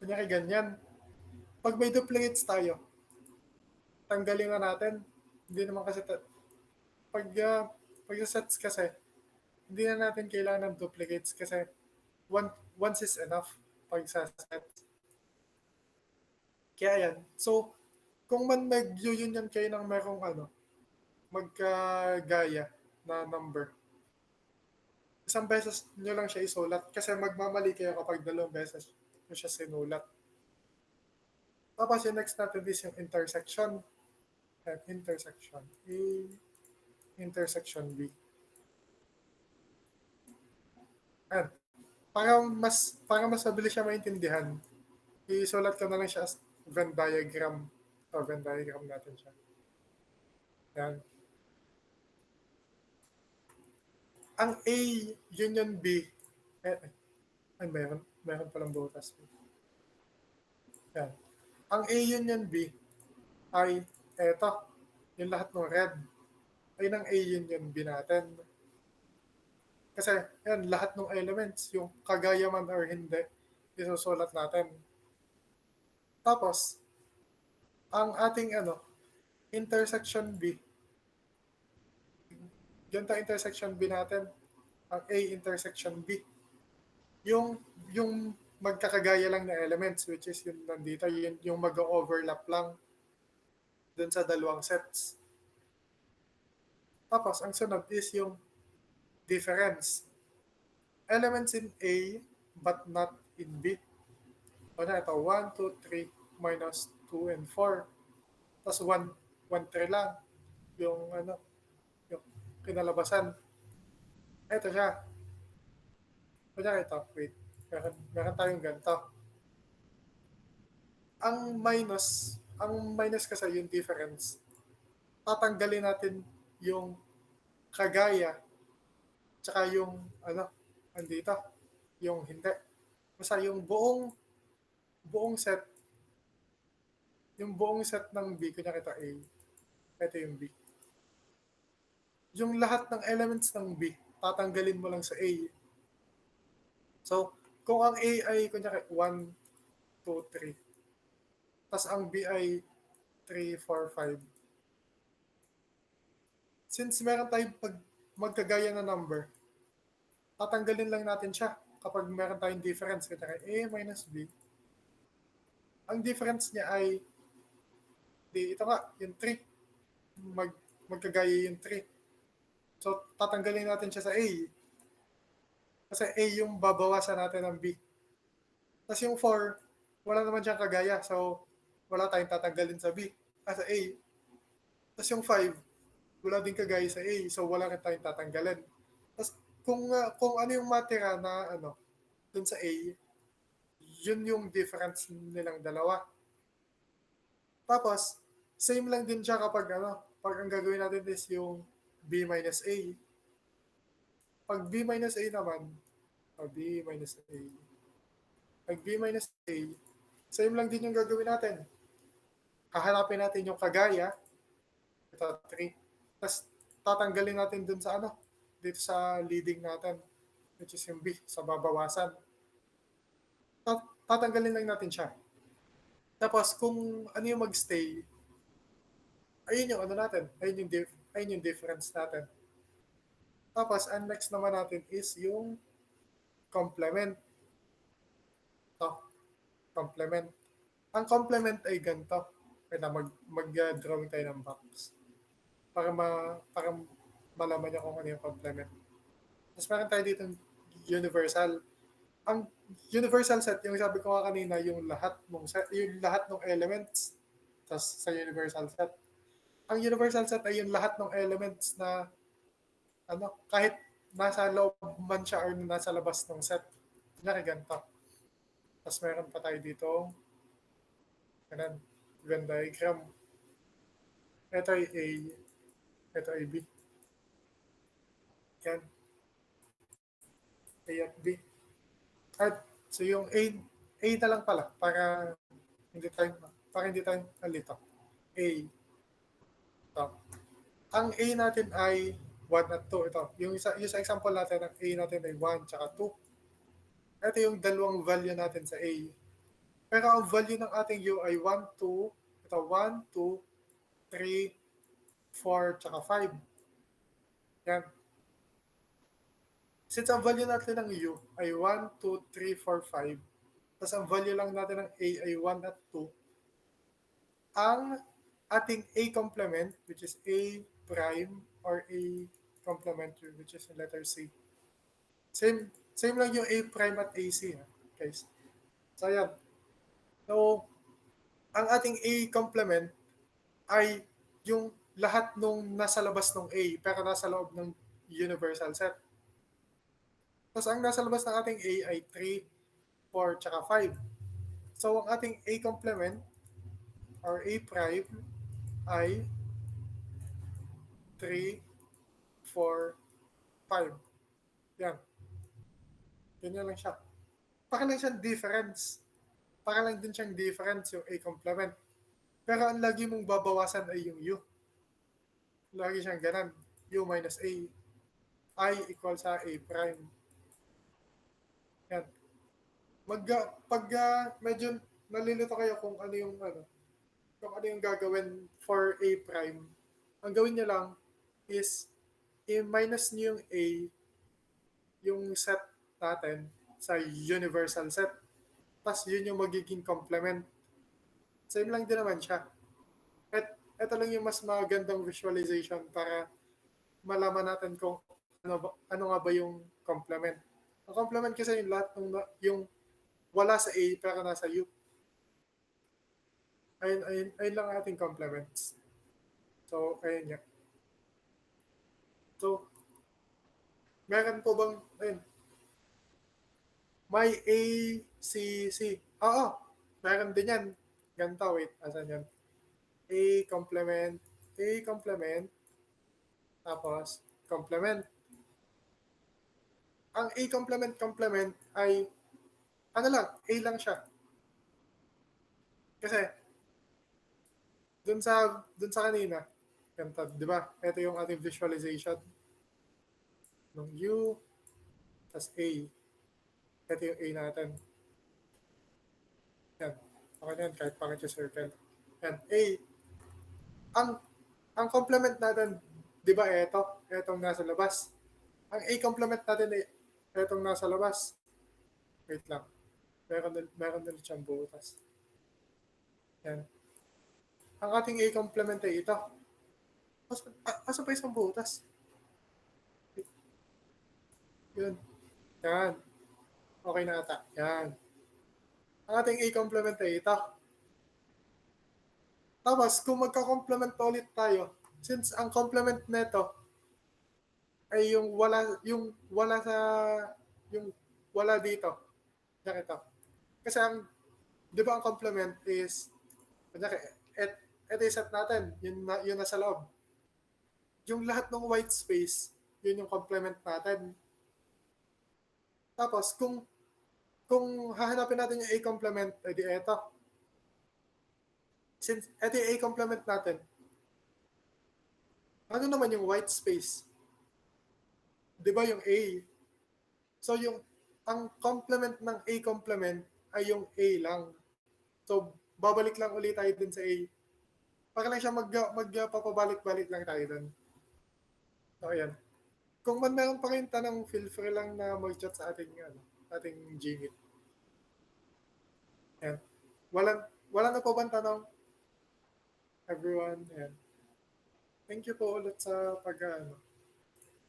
Kunyari ganyan. Pag may duplicates tayo, tanggalin na natin. Hindi naman kasi, pag sets kasi, hindi na natin kailangan ng duplicates kasi once is enough pag sa sets. Kaya yan. So, kung man nag-union kayo ng merong magkagaya na number, isang beses nyo lang siya isulat kasi magmamali kayo kapag dalawang beses nyo siya sinulat. Tapos yung next natin is yung intersection. At intersection A, intersection B. And para mas mabilis siya maintindihan, isulat ko na lang siya as Venn diagram. So, Venn diagram natin siya. Yan. Ang A union B, ay meron palang butas. Yan. Ang A union B ay eto, yung lahat ng red ay ng A union B natin. Kasi yan, lahat ng elements, yung kagaya man or hindi, isusulat natin. Tapos, ang ating intersection B, ganito intersection B natin, ang A intersection B, yung magkakagaya lang na elements, which is yung nandito, yung mag-overlap lang dun sa dalawang sets. Tapos, ang sunod is yung difference. Elements in A, but not in B. O na, ito, 1, 2, 3, minus 2, and 4. Tapos 1, 1, 3 lang. Yung, yung kinalabasan. Ito siya. Kunyari ito, wait. Meron tayong ganito. Ang minus kasi yung difference. Tatanggalin natin yung kagaya tsaka yung andito, yung hindi. Basta yung buong set ng B, kunyari ito A, ito yung B. Yung lahat ng elements ng B, tatanggalin mo lang sa A. So, kung ang A ay kunyari 1, 2, 3, tas ang B ay 3, 4, 5. Since meron tayong magkagaya na number, tatanggalin lang natin siya kapag meron tayong difference. Kunyari A minus B. Ang difference niya ay ito nga, yung 3. Magkagaya yung 3. So, tatanggalin natin siya sa A. Kasi A yung babawasan natin ng B. Tapos yung 4, wala naman siyang kagaya. So, wala tayong tatanggalin sa B. Sa A. Tapos yung 5, wala din kagaya sa A. So, wala rin tayong tatanggalin. Tapos, kung ano yung matira na dun sa A, yun yung difference nilang dalawa. Tapos, same lang din siya kapag pag ang gagawin natin is yung B minus A. Pag B minus A naman, B minus A. Pag B minus A, same lang din yung gagawin natin. Hahanapin natin yung kagaya, ito 3. Tapos tatanggalin natin dun sa dito sa leading natin, which is yung B, sa babawasan. Tatanggalin lang natin siya. Tapos kung ano yung magstay, ayun yung natin, ayun yung difference natin. Tapos ang next naman natin is yung complement. Ito, complement. Ang complement ay ganito. Kaya mag-drawing tayo ng box. Para malaman niya kung ano yung complement. Tapos meron tayo dito universal. Ang universal set, yung sabi ko nga kanina, yung lahat ng elements sa universal set. Ang universal set ay yung lahat ng elements na kahit nasa loob man siya or nasa labas ng set. Kunyari ganito. Tapos meron pa tayo dito Ganun. Venn diagram. Ito ay A, ito ay B. Yan, A at B. At so yung A na lang pala hindi tayo para hindi tayo nalito. A. Ito. Ang A natin ay 1 at 2. Ito. Yung sa example natin, ang A natin ay 1 tsaka 2. Ito yung dalawang value natin sa A. Pero ang value ng ating U ay 1, 2. Ito, 1, 2, 3, 4, tsaka 5. Yan. Since ang value natin ng U ay 1, 2, 3, 4, 5, tapos ang value lang natin ng A ay 1 at 2, ang ating A complement, which is A prime or A complementary, which is letter C. Same lang yung A prime at AC, guys. So, yan. So, ang ating A complement ay yung lahat nung nasa labas ng A pero nasa loob ng universal set. Tapos ang nasa labas ng ating A ay 3, 4, tsaka 5. So, ang ating A complement or A prime ay 3, 4, 5. Yan. Ganyan lang siya. Para lang siyang difference. Para lang din siyang difference yung A complement. Pero ang lagi mong babawasan ay yung U. Lagi siyang ganun. U minus A. I equal sa A prime. Yan. Pag medyo nalilito kayo kung ano yung gagawin for A prime, ang gawin niyo lang is i-minus niyo yung A, yung set natin sa universal set. Tapos yun yung magiging complement. Same lang din naman siya. At ito lang yung mas magandang visualization para malaman natin kung ano nga ba yung complement. Ang complement kasi yung lahat yung wala sa A pero nasa U. Ayun lang ating complements. So, ayun nga. So, meron po bang, ayun, may A, C, C. Oo, meron din yan. Ganito, wait, asan yan? A complement, tapos complement. Ang A complement ay, ano lang, A lang siya. Kasi, dun sa kanina, ganito, di ba? Ito yung ating visualization ng U, tas A. Ito yung A natin. Yan. Okay na yan, kahit pangit yung circle. Yan, A. Ang ang complement natin, di ba etong nasa labas. Ang A complement natin ay etong nasa labas. Wait lang. Meron din siyang butas. Yan. Ang ating A complement ay ito. Asa pa isang butas? Yun. Yan. Okay na ata. Yan. Ang ating A complement ay ito. Tapos, kung magka-complement ulit tayo, since ang complement nito ay yung wala dito. Yan ito. Kasi di ba ang complement is, kunyari, ito yung set natin, yun nasa loob. Yung lahat ng white space, yun yung complement natin. Tapos, kung hahanapin natin yung A complement, edi eto. Since ito yung A complement natin, ano naman yung white space? Di ba yung A? So, ang complement ng A complement ay yung A lang. So, babalik lang ulit tayo dun sa A. Para lang siya magpapabalik-balik lang tayo dun. So, ayan. Kung meron pa kayong tanong, feel free lang na mag-chat sa ating Gmeet. Ayan. Wala na po bang tanong? Everyone, ayan. Thank you po ulit sa pag-ano.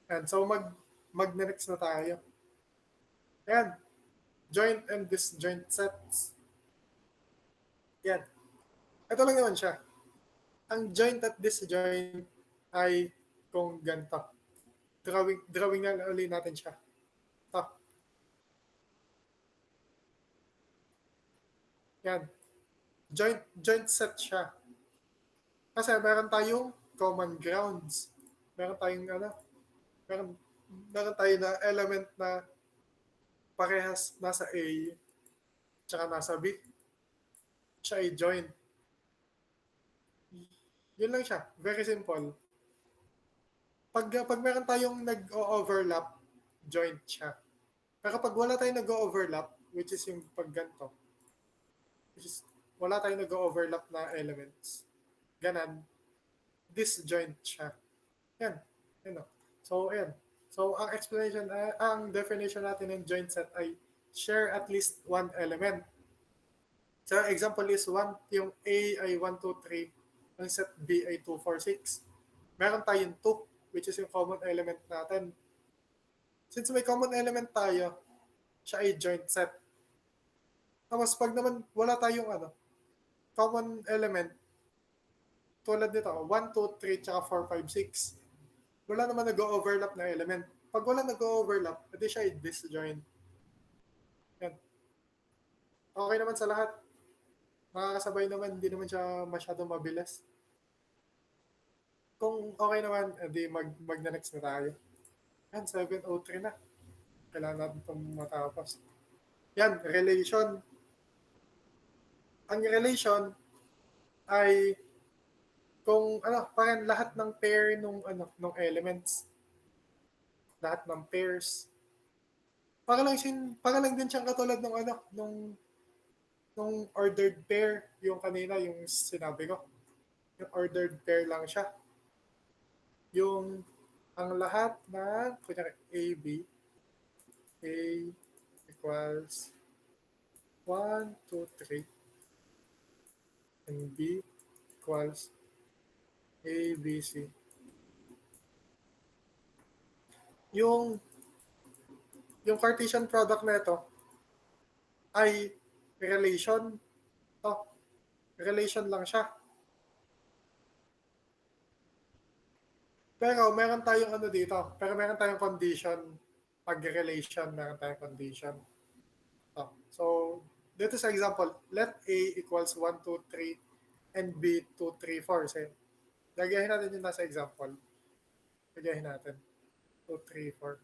Ayan, so mag-next na tayo. Ayan. Joint and disjoint sets. Yan. Ito lang naman siya. Ang joint at disjoint ay kung ganito. Drawing na ulit natin siya. Ito. Yan. joint set siya. Kasi meron tayong common grounds. Meron tayong meron, meron tayo na element na parehas nasa A tsaka nasa B. Siya ay joint. Yun lang siya. Very simple. Pag meron tayong nag-overlap, joint siya. Pero pag wala tayong nag-overlap, which is yung pag ganito, which is wala tayong nag-overlap na elements, ganan, disjoint siya. Yan. Yan o. So, ayan. So, ang explanation, ang definition natin ng joint set ay share at least one element. So, example is yung A ay 1, 2, 3, ang set B ay 2, 4, 6. Meron tayong 2, which is yung common element natin. Since may common element tayo, siya ay joint set. Tapos pag naman wala tayong common element, tulad nito, 1, 2, 3, tsaka 4, 5, 6. Wala naman nag-overlap na element. Pag wala nag-overlap, edi siya ay disjoint. Yan. Okay naman sa lahat. Makakasabay naman, hindi naman siya masyadong mabilis. Kung okay naman, edi mag-next na tayo. Yan, 7:03 na. Kailangan natin itong matapos. Yan, relation. Ang relation ay kung parang lahat ng pair nung elements, lahat ng pairs. Para lang din siyang katulad nung ordered pair, yung kanina yung sinabi ko. Yung ordered pair lang siya. Yung ang lahat na kunyari A equals 1, 2, 3 and B equals A, B, C. Yung Cartesian product na ito ay relation. Relation lang siya. Pero meron tayong dito. Pero meron tayong condition. Pag relation, meron tayong condition. So, dito sa example, let A equals 1, 2, 3 and B 2, 3, 4. So, lagayin natin yung nasa example. Lagayin natin. 2, 3, 4.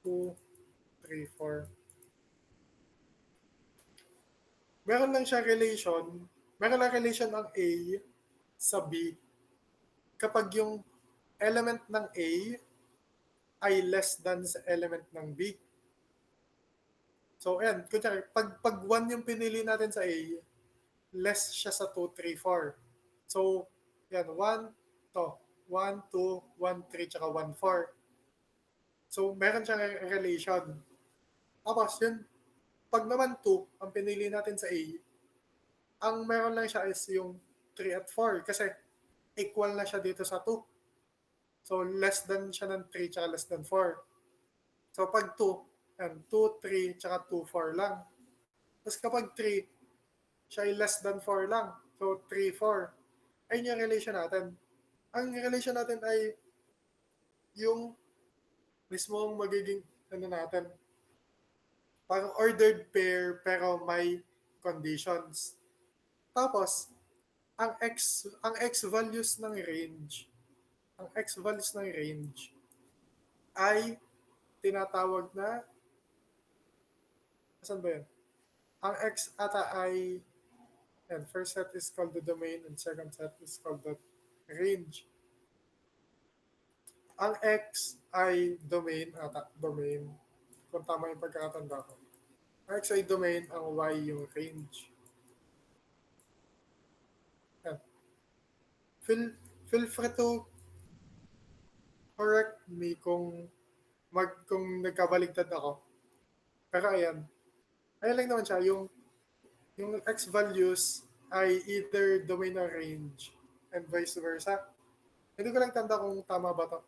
2, 3, 4. Meron lang siya relation. Meron lang relation ang A sa B kapag yung element ng A ay less than sa element ng B. So, ayan. Kunyari, pag 1 yung pinili natin sa A, less siya sa 2, 3, 4. So, yan. 1, 2, 1, 3, tsaka 1, 4. So, meron siyang relation. Tapos, yun, pag naman 2, ang pinili natin sa A, ang meron lang siya is yung 3 at 4 kasi equal na siya dito sa 2. So, less than siya ng 3 tsaka less than 4. So, pag 2, yan, 2, 3, tsaka 2, 4 lang. Tapos kapag 3, siya ay less than 4 lang. So, 3, 4. Ayun yung relation natin. Ang relation natin ay yung mismong magiging natin, parang ordered pair pero may conditions. Tapos, ang x values ng range, ay tinatawag na, saan ba yun? Ang x ata ay, and first set is called the domain and second set is called the range. Ang x ay domain ata, domain. Kung tama yung pagkakatanda ko. Ang x ay domain, ang y yung range. Yan. Feel free to correct me kung nagkabaligtad ako. Pero ayan. Ayan lang naman siya. Yung x values ay either domain or range and vice versa. Hindi ko lang tanda kung tama ba to.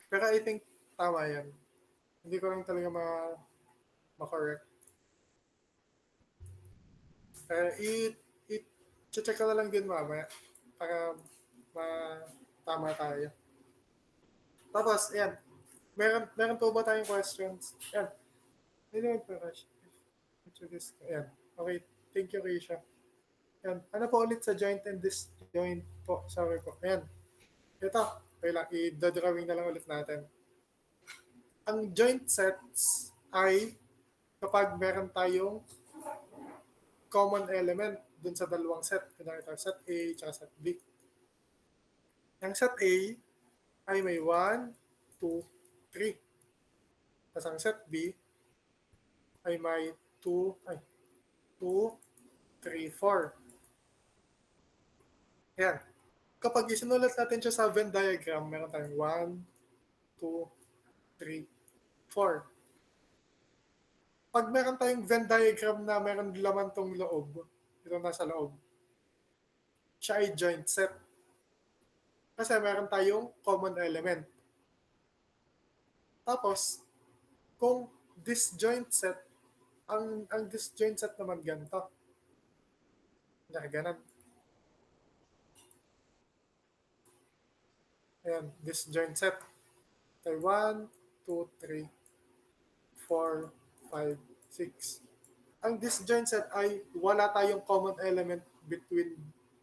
Pero I think tama yan. Hindi ko lang talaga ma-correct. I-check ko na lang din mamaya para tama tayo. Tapos, ayan. Meron po ba tayong questions? Ayan. Hindi naman pa rush. Ayan. Okay. Thank you, Risha. Yan. Ano po ulit sa joint and disjoint po? Sorry po. Ayan. Ito. Okay lang. I-drawing na lang ulit natin. Ang joint sets ay kapag meron tayong common element dun sa dalawang set. Kaya ito, set A at set B. Ang set A ay may 1, 2, 3. Tapos ang set B ay may 2, 3, 4. Yan. Kapag isinulat natin siya sa Venn diagram, meron tayong 1, 2, 3, 4. Pag meron tayong Venn diagram na meron laman tong loob, ito nasa loob, siya ay joint set. Kasi meron tayong common element. Tapos, kung disjoint set, ang disjoint set naman ganito. Ganun. Ayan, disjoint set. Okay, 1, 2, 3, 4, 5, 6. Ang disjoint set ay wala tayong common element between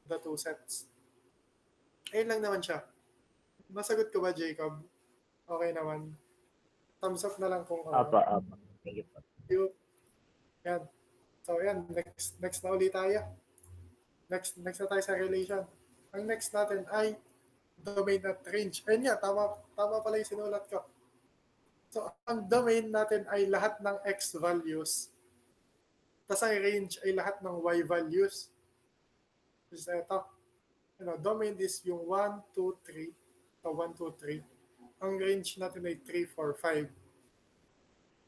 the two sets. Ayun lang naman siya. Masagot ko ba, Jacob? Okay naman. Thumbs up na lang kung Apa. Thank you po. Yan. So, yan. Next na ulit tayo. Next na tayo sa relation. Ang next natin ay domain at range. Ayun nga, tama pala yung sinulat ko. So, ang domain natin ay lahat ng x values. Tapos ang range ay lahat ng y values. Which is ito. Domain is yung 1, 2, 3. So, 1, 2, 3. Ang range natin ay 3, 4, 5.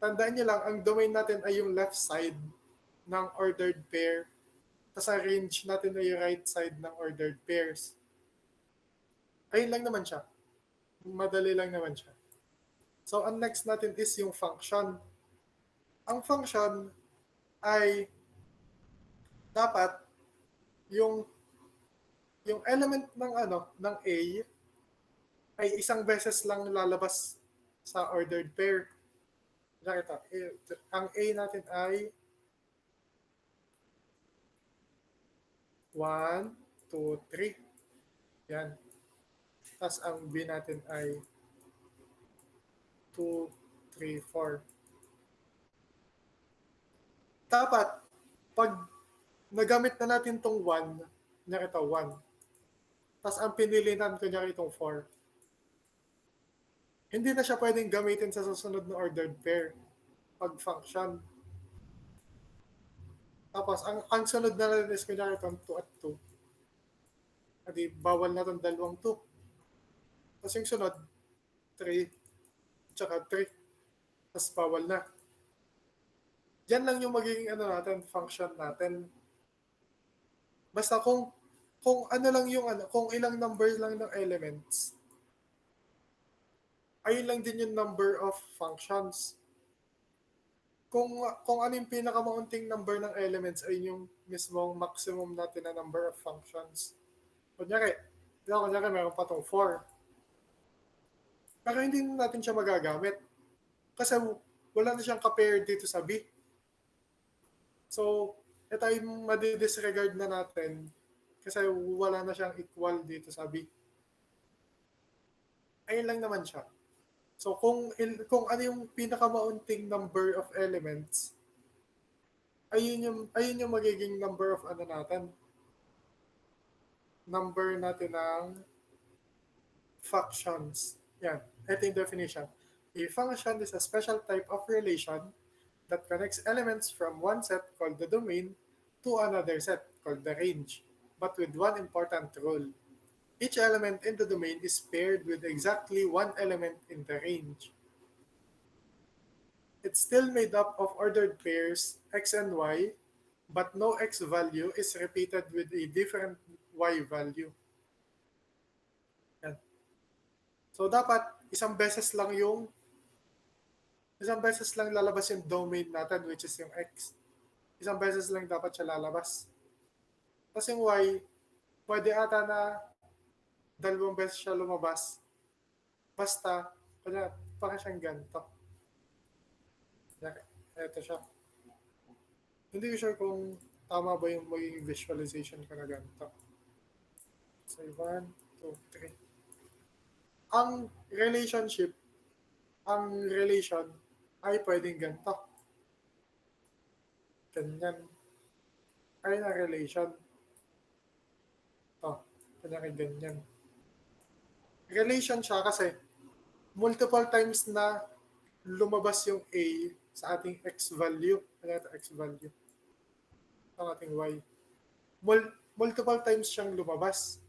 Tandaan niyo lang, ang domain natin ay yung left side ng ordered pair. Tapos ang range natin ay yung right side ng ordered pairs. Ayun lang naman siya. Madali lang naman siya. So, ang next natin is yung function. Ang function ay dapat yung element ng A ay isang beses lang lalabas sa ordered pair. Ito, ang A natin ay 1, 2, 3. Yan. Tapos ang B natin ay 2, 3, 4. Dapat, pag nagamit na natin itong 1, kunyari ito, 1. Tapos ang pinilinan, kunyari itong 4. Hindi na siya pwedeng gamitin sa susunod na ordered pair pag function. Tapos, ang sunod na natin is kunyari itong 2 at 2. Adi, bawal na itong dalawang 2. Tapos yung sunod, 3, tsaka 3. Tapos bawal na. Yan lang yung magiging function natin. Basta kung ano lang yung kung ilang numbers lang ng elements, ayun lang din yung number of functions. Kung ano yung pinakamaunting number ng elements ay yung mismong maximum natin na number of functions. Kunyari meron pa itong 4. Pero hindi natin siya magagamit. Kasi wala na siyang ka-pair dito sa B. So, ito yung madi-disregard na natin kasi wala na siyang equal dito sa B. Ayun lang naman siya. So, kung ano yung pinakamaunting number of elements, ayun yung magiging number of natin. Number natin ng functions. Yan. Ito yung definition. A function is a special type of relation that connects elements from one set called the domain to another set called the range, but with one important rule. Each element in the domain is paired with exactly one element in the range. It's still made up of ordered pairs x and y, but no x value is repeated with a different y value. Yan. So dapat isang beses lang lalabas yung domain natin, which is yung x. Isang beses lang dapat siya lalabas. Tapos yung y, pwede ata na 2 beses siya lumabas. Basta, parang siyang ganito. Ito siya. Hindi ko sure kung tama ba yung magiging visualization ko na ganito? So, 1, 2, 3. Ang relationship, ang relation ay pwedeng ganito. Ganyan. Ay na relation. To. Kanyari ganyan. Relation siya kasi multiple times na lumabas yung A sa ating x value. Ano ito x value? Ang ating y. Multiple times siyang lumabas.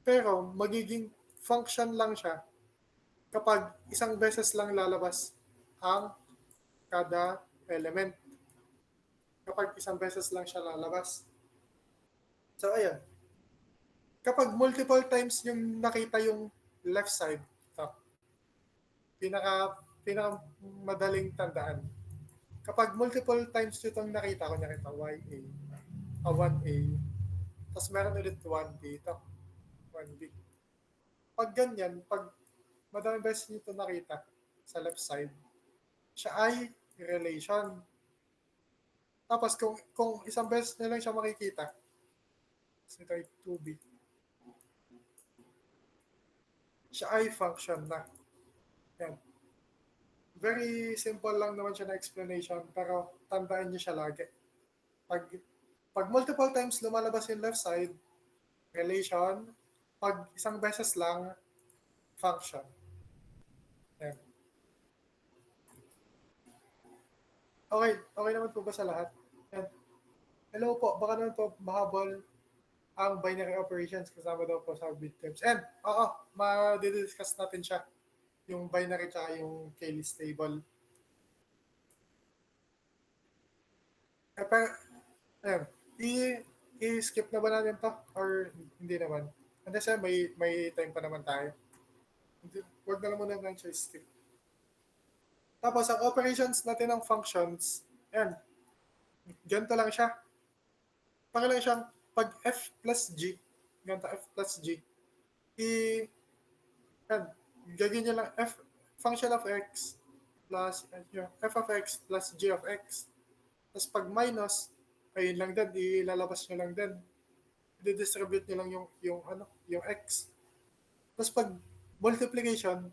Pero magiging function lang siya kapag isang beses lang lalabas ang kada element. Kapag isang beses lang siya lalabas. So, ayan. Kapag multiple times yung nakita yung left side, ito, pinaka madaling tandaan. Kapag multiple times itong nakita ko, nakita YA, 1A, tapos meron ulit 1B, ito, 1B. Pag ganyan, pag madaming beses nyo ito nakita sa left side, siya ay relation. Tapos kung isang beses na lang siya makikita, so ito ay 2B, siya ay function na. Yan. Very simple lang naman siya na explanation, pero tandaan niyo siya lagi. Pag multiple times lumalabas yung left side, relation. Pag isang beses lang, function. Yan. Okay naman po ba sa lahat? Yan. Hello po, baka naman po mahabol ang binary operations kasama daw po sa midterms. And, oo, ma-discuss natin siya. Yung binary tsaka yung k-list table. Pero, ayan, i-skip na ba natin to? Or hindi naman? Kasi may time pa naman tayo. Huwag na lang muna ng choice skip. Tapos, ang operations natin ng functions, ayan, ganito lang siya. Para lang siyang, pag f plus g, ganito f plus g, yan, gagawin nyo lang function of x plus f of x plus g of x. Tapos pag minus, ayun lang din, ilalabas nyo lang din. I-distribute nyo lang yung x. Tapos pag multiplication,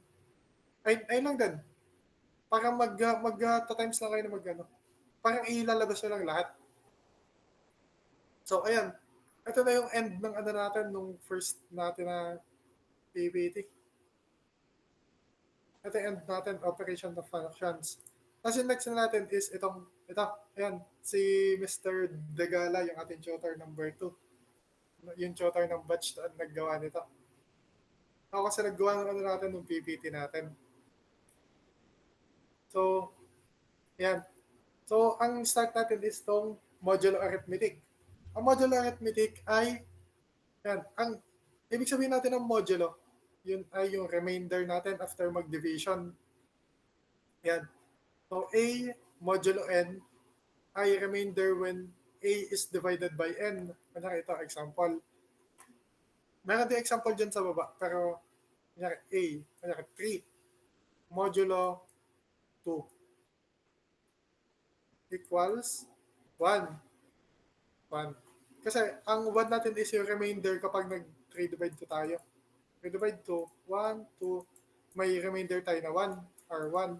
ayun lang din. Parang mag-times lang kayo na mag-ano. Parang ilalabas nyo lang lahat. So, ayan. Ito na yung end ng ano natin, nung first natin na PPT. Ito yung end natin, operation of functions. Kasi next na natin is ito, ayan, si Mr. Degala, yung ating tutor number 2. Yung tutor ng batch na naggawa nito. Ako kasi naggawa ng ano natin nung PPT natin. So, ayan. So, ang start natin is tong modulo arithmetic. Ang modulo arithmetic ay, ayan, ang ibig sabihin natin ng modulo, yun ay yung remainder natin after mag-division. Ayan. So, A modulo n ay remainder when A is divided by n. Kanya ito, example. Meron din example dyan sa baba, pero kanya A, kanya 3 modulo 2 equals 1. 1. Kasi ang 1 natin is yung remainder kapag nag-3 divide 2 tayo. 3 divide 2, 1, 2, may remainder tayo na 1 or 1.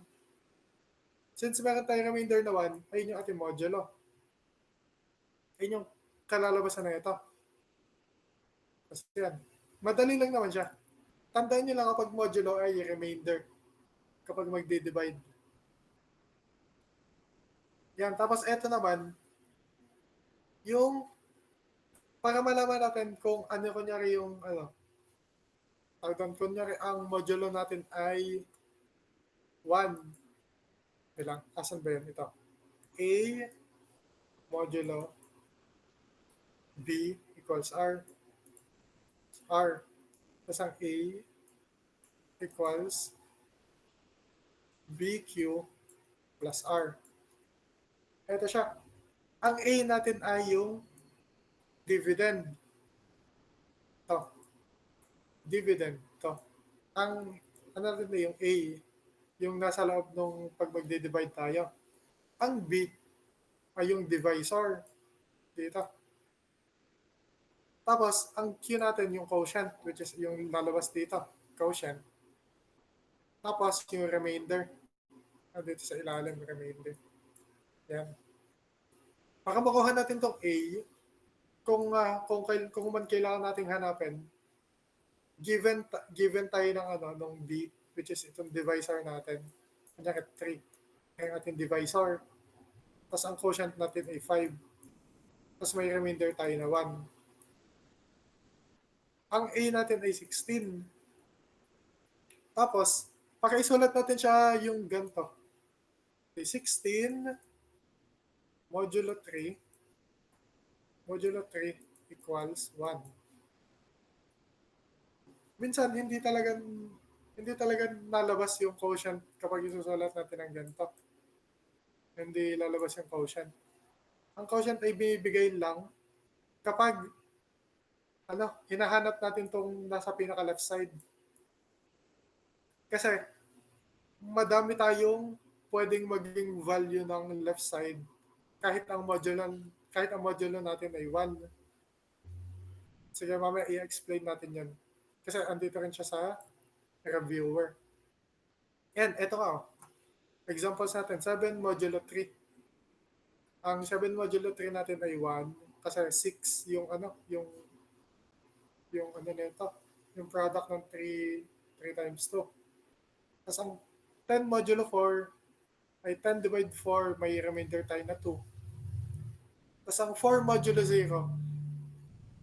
Since meron tayong remainder na 1, ayun yung ating modulo. Ayun yung kalalabasan na ito. Kasi yan. Madali lang naman siya. Tandaan nyo lang kapag modulo ay remainder kapag magde-divide. Yan. Tapos ito naman, yung para malaman natin kung ano kunyari yung kunyari ang modulo natin ay 1. Ilang? Asan ba yun? Ito. A modulo B equals R. R. Tapos ang A equals BQ plus R. Ito siya. Ang A natin ay yung dividend. Ito. Dividend. Ito. Ang ano natin yung A, yung nasa loob nung pag magde-divide tayo. Ang B ay yung divisor. dito. Tapos, ang Q natin yung quotient, which is yung lalabas dito, quotient. Tapos, yung remainder. Dito sa ilalim, remainder. Yan. Para makuha natin tong A, kung man kailangan nating hanapin, given tayo ng ng B, which is itong divisor natin. Kanya 3. Ang ating divisor. Tapos ang quotient natin ay 5. Tapos may remainder tayo na 1. Ang A natin ay 16. Tapos, pakiisulat natin siya yung ganito. Okay, 16 modulo 3 equals 1. Minsan, hindi talaga nalabas yung quotient kapag isusulat natin ng ganito. Hindi lalabas yung quotient. Ang quotient ay binibigay lang kapag hinahanap natin tong nasa pinaka left side. Kasi madami tayong pwedeng maging value ng left side kahit ang modulo natin ay 1. Sige, mamaya i-explain natin yan. Kasi andito rin siya sa reviewer. And eto nga, examples natin, 7 modulo 3. Ang 7 modulo 3 natin ay 1 kasi 6 yung nito, yung product ng 3 times 2. Tapos ang 10 modulo 4 ay 10 divide 4, may remainder tayo na 2. Tapos ang 4 modulo 0,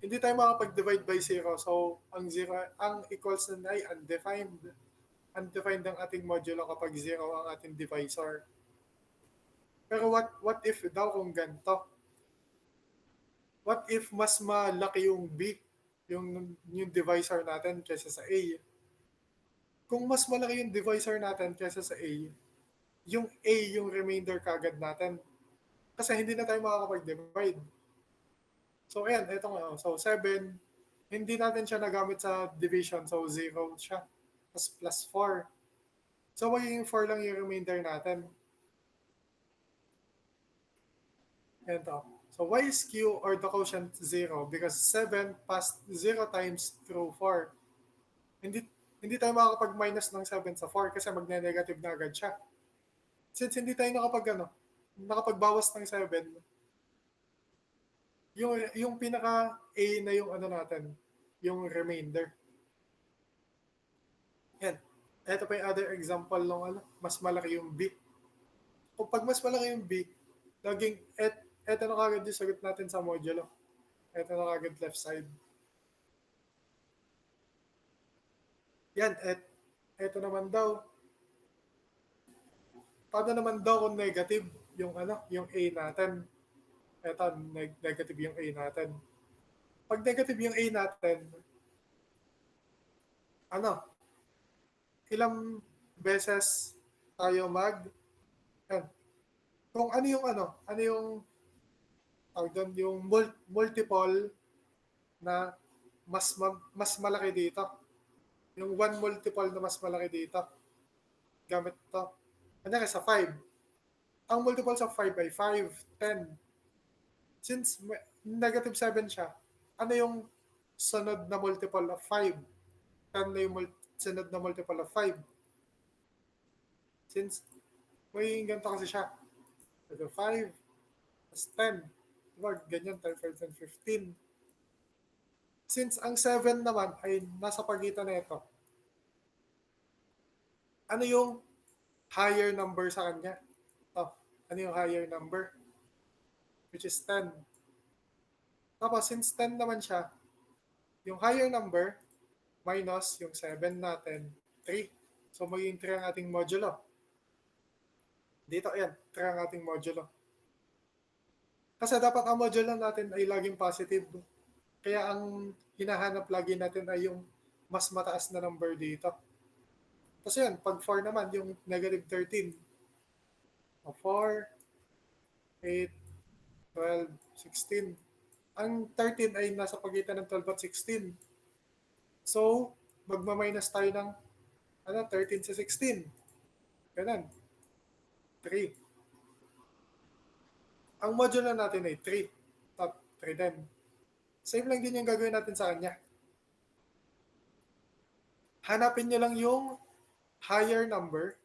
hindi tayo makapag-divide by 0. So, ang equals na ay undefined. Undefined ang ating modulo kapag 0 ang ating divisor. Pero what if daw kung ganito? What if mas malaki yung B, yung divisor natin kaysa sa A? Kung mas malaki yung divisor natin kaysa sa A yung remainder kagad natin. Kasi hindi na tayo makakapag-divide. So, ayan, ito nga. So, 7, hindi natin siya nagamit sa division. So, 0 siya. Tapos plus 4. So, magiging 4 lang yung remainder natin. Ito. So, y is q or the quotient 0 because 7 passed 0 times through 4. Hindi tayo makakapag-minus ng 7 sa 4 kasi magne-negative na agad siya. Since hindi tayo nakapagbawas ng 7, yung pinaka A na yung natin, yung remainder. Yan. Ito pa yung other example ng mas malaki yung B. Kung pag mas malaki yung B, laging eto na kagad yung sagot natin sa modulo. Eto na kagad left side. Yan, eto naman daw. Paano naman daw kung negative yung A natin? Eto, negative yung A natin. Pag negative yung A natin, ilang beses tayo yan. Kung ano yung yung multiple na mas malaki dito. Yung 1 multiple na mas malaki dito. Gamit to. Kanya sa 5. Ang multiple sa 5 ay 5, 10. Since negative 7 siya, ano yung sunod na multiple of 5? 10 na yung sunod na multiple of 5. Since may ganito kasi siya. So 5 plus 10. Diba, ganyan, 10, 5, 10, 15. Since ang 7 naman ay nasa pagitan na ito, ano yung higher number sa kanya? Ano yung higher number? Which is 10. Tapos, since 10 naman siya, yung higher number minus yung 7 natin, 3. So, magiging 3 ang ating modulo. Dito, ayan, 3 ang ating modulo. Kasi dapat ang modulo natin ay laging positive. Kaya ang hinahanap lagi natin ay yung mas mataas na number dito. Tapos yan, pag 4 naman, yung negative 13. 4, 8, 12, 16. Ang 13 ay nasa pagitan ng 12 at 16. So, magma-minus tayo ng 13 sa 16. Ganun. 3. Ang modulo natin ay 3. 3 din. Same lang din yung gagawin natin sa kanya. Hanapin nyo lang yung higher number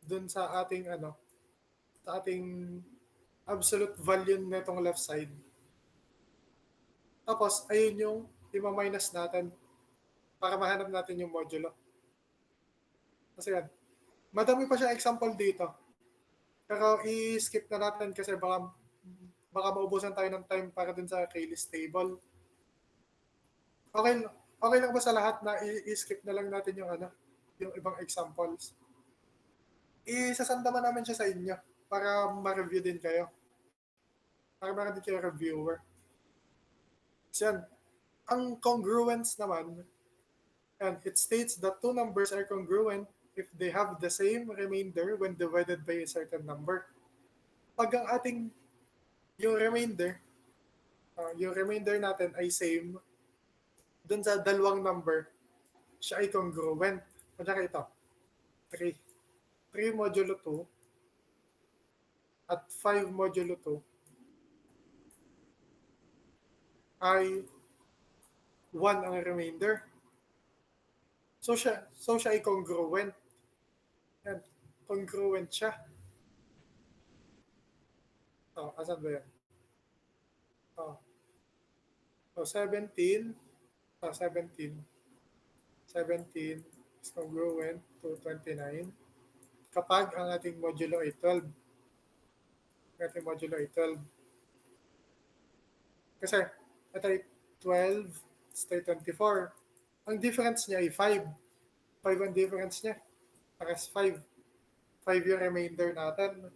dun sa ating sa ating absolute value netong left side. Tapos, ayun yung i-minus natin para mahanap natin yung modulo. Kasi yan, madami pa siya example dito. Pero i-skip na natin kasi baka maubusan tayo ng time para dun sa K-list table. Okay, okay lang ba sa lahat na i-skip na lang natin yung ibang examples? Isasanda namin siya sa inyo para ma-review din kayo. Para meron din kayo reviewer. So yan, ang congruence naman, and it states that two numbers are congruent if they have the same remainder when divided by a certain number. Pag ang ating yung remainder natin ay same dun sa dalawang number, siya ay congruent. Kunyari ito, 3. 3 modulo 2 at 5 modulo 2 ay 1 ang remainder. So siya ay congruent. Yan, congruent siya. Asan ba yan? So 17 is congruent to 29 kapag ang ating modulo ay 12. Kasi ito ay 12, ito ay 24. Ang difference niya ay 5. 5 ang difference niya. Pares 5. 5 yung remainder natin.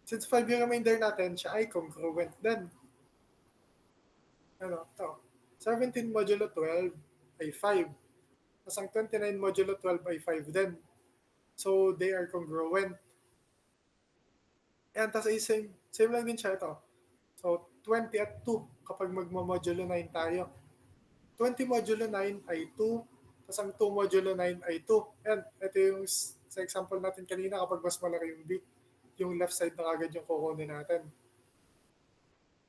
Since 5 yung remainder natin, siya ay congruent din. Ito. 17 modulo 12 ay 5. Tapos ang 29 modulo 12 ay 5 din. So, they are congruent. Ayan, tapos same lang din siya ito. So, 20 at 2 kapag magmo-modulo 9 tayo. 20 modulo 9 ay 2, tapos ang 2 modulo 9 ay 2. Ayan, ito yung sa example natin kanina kapag mas malaki yung b, yung left side na agad yung kukunin natin.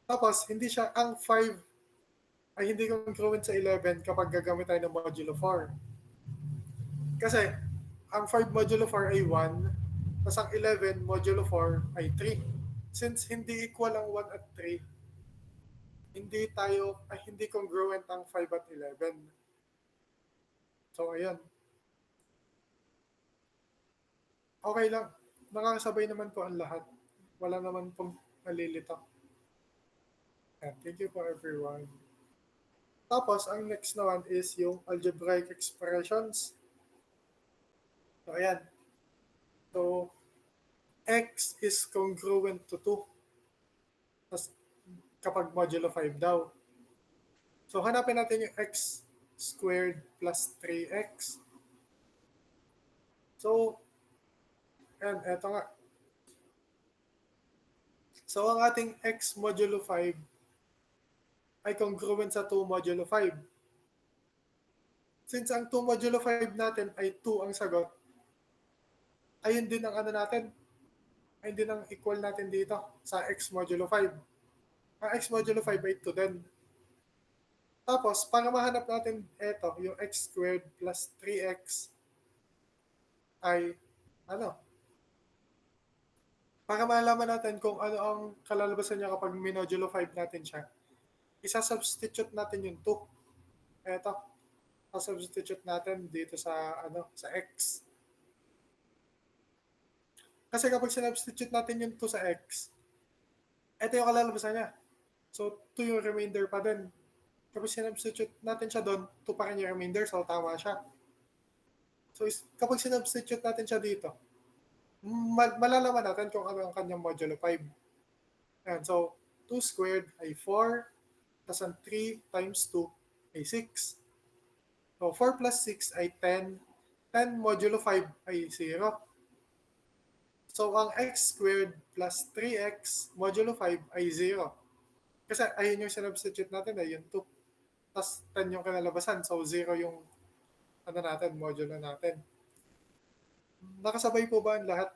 Tapos, ang 5 ay hindi congruent sa 11 kapag gagamit tayo ng modulo 4. Kasi, ang 5 modulo 4 ay 1, tapos ang 11 modulo 4 ay 3. Since hindi equal ang 1 at 3, hindi congruent ang 5 at 11. So, ayan. Okay lang. Nakakasabay naman po ang lahat. Wala naman pong nalilito. And thank you po everyone. Tapos, ang next naman is yung algebraic expressions. So, ayan. So, x is congruent to 2. Tapos, kapag modulo 5 daw. So, hanapin natin yung x squared plus 3x. So, ayan, eto nga. So, ang ating x modulo 5 ay congruent sa 2 modulo 5. Since ang 2 modulo 5 natin ay 2 ang sagot, ayun din ang ayun din ang equal natin dito sa x modulo 5. Ang x modulo 5 ay 2 din. Tapos, para mahanap natin yung x squared plus 3x ay para malaman natin kung ano ang kalalabasan niya kapag minodulo 5 natin siya, isa-substitute natin yung 2. Substitute natin dito sa sa x. Kasi kapag sinubstitute natin yung 2 sa x, ito yung kalalabasan niya. So, 2 yung remainder pa din. Kapag sinubstitute natin siya doon, 2 pa rin yung remainder, so tama siya. So, kapag sinubstitute natin siya dito, malalaman natin kung ano ang kanyang modulo 5. Ayan, so, 2 squared ay 4, tapos ang 3 times 2 ay 6. So, 4 plus 6 ay 10. 10 modulo 5 ay 0. So, ang x squared plus 3x modulo 5 ay 0. Kasi ayun yung sinubstitute natin, ay yung 2. Tapos 10 yung kinalabasan. So, 0 yung modulo natin. Nakasabay po ba ang lahat?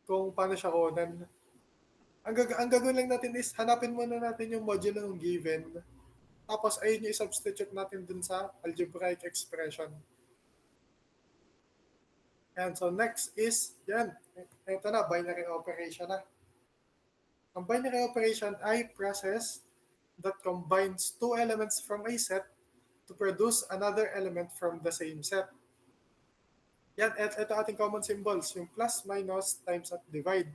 Kung paano siya kunan? Ang gagawin lang natin is hanapin muna natin yung modulo ng given. Tapos ayun yung i-substitute natin dun sa algebraic expression. And so next is, yan, ito na, binary operation na. Ang binary operation ay process that combines two elements from a set to produce another element from the same set. Yan, ito ating common symbols, yung plus, minus, times, at divide.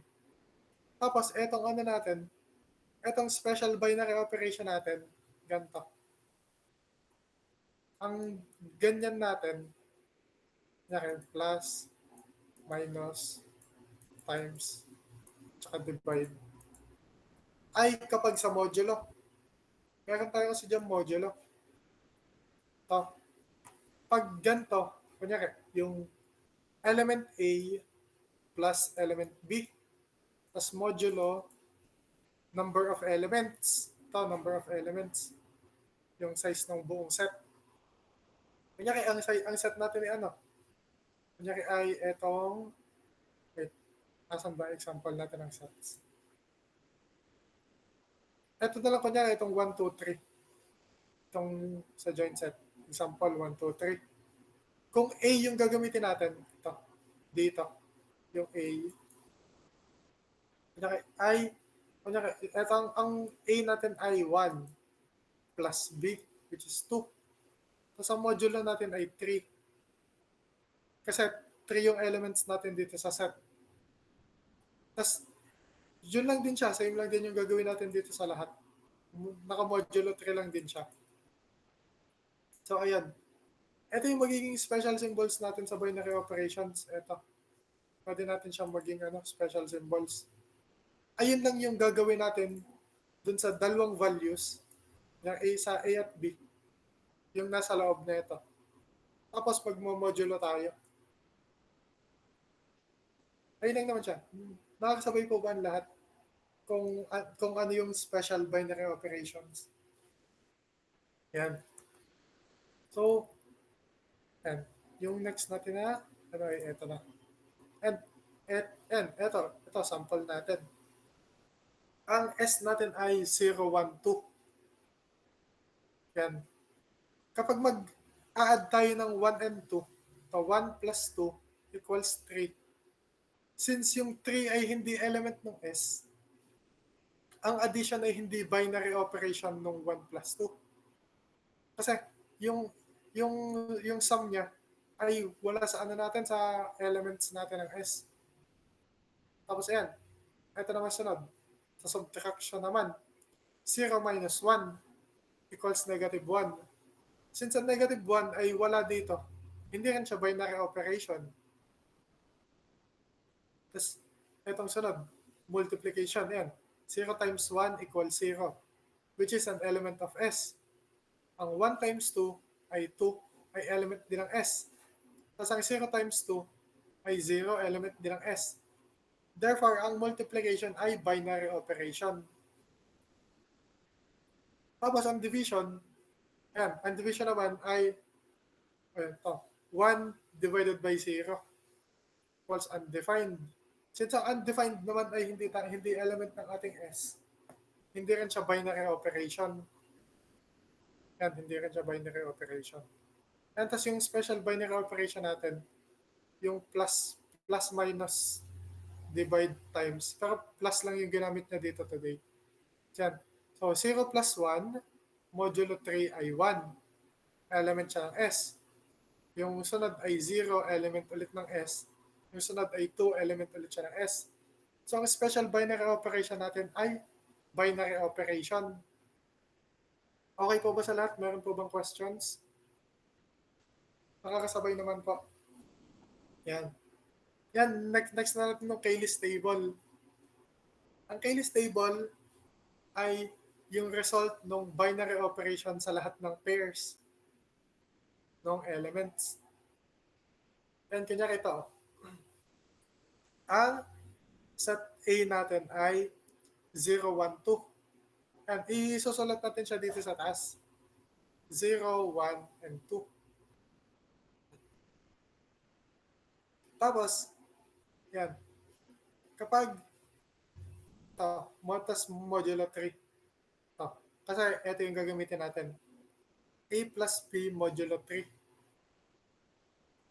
Tapos, etong ano natin, etong special binary operation natin, ganito. Ang ganyan natin, yan, plus, minus, times, tsaka divide, ay kapag sa modulo. Meron tayo kasi dyan modulo. To. Pag ganito, kunyari, yung element A plus element B, tas modulo number of elements. Ito, number of elements. Yung size ng buong set. Kunyari, ang set natin ay ano? Kunyari ay etong, wait, asan ba example natin ng sets? Ito na lang kunyari, itong 1, 2, 3. Itong sa joint set. Example, 1, 2, 3. Kung A yung gagamitin natin, ito, dito, yung A, kunyari, ito ang A natin ay 1 plus B, which is 2. Tapos ang modulo natin ay 3. Kasi 3 yung elements natin dito sa set. Tapos, yun lang din siya. Same lang din yung gagawin natin dito sa lahat. Naka-modulo 3 lang din siya. So, ayan. Ito yung magiging special symbols natin sa binary operations. Ito. Pwede natin siyang maging special symbols. Ayun lang yung gagawin natin dun sa dalawang values ng A sa A at B. Yung nasa loob na ito. Tapos magmo-modulo tayo. Ayun lang naman siya. Nakakasabay po ba ang lahat? Kung ano yung special binary operations. Yan. So, yan. Yung next natin na, ito na. And ito, sample natin. Ang S natin ay 0, 1, 2. Yan. Kapag mag-add tayo ng 1 and 2, so 1 plus 2 equals 3. Since yung 3 ay hindi element ng S, ang addition ay hindi binary operation ng 1 plus 2. Kasi yung yung yung sum niya ay wala sa natin sa elements natin ng S. Tapos ayan, ito naman sunod. Sa subtraction naman, 0 minus 1 equals negative 1. Since ang negative 1 ay wala dito, hindi rin siya binary operation. Tapos itong sunod, multiplication, yan. 0 times 1 equals 0, which is an element of S. Ang 1 times 2 ay 2, ay element din ng S. Tapos ang 0 times 2 ay 0, element din ng S. Therefore, ang multiplication ay binary operation. Tapos ang division, ayan, ang division naman ay 1 divided by 0 equals undefined. Since ang undefined naman ay hindi element ng ating S, hindi rin siya binary operation. Yan, hindi rin siya binary operation. And tapos yung special binary operation natin, yung plus minus divide times. Pero plus lang yung ginamit niya dito today. Yan. So 0 plus 1, modulo 3 ay 1. Element siya ng S. Yung sunod ay 0, element ulit ng S. Yung sunod ay 2, element ulit siya ng S. So ang special binary operation natin ay binary operation. Okay po ba sa lahat? Meron po bang questions? Nakakasabay naman po. Yan. Yan, next na natin ng Cayley's table. Ang Cayley's table ay yung result ng binary operation sa lahat ng pairs ng elements. And kunyari ito, ang set A natin ay 0, 1, 2. And isusulat natin siya dito sa taas. 0, 1, and 2. Tapos, yan. Kapag Ito, tas modulo 3. Ito. Kasi ito yung gagamitin natin. A plus B modulo 3.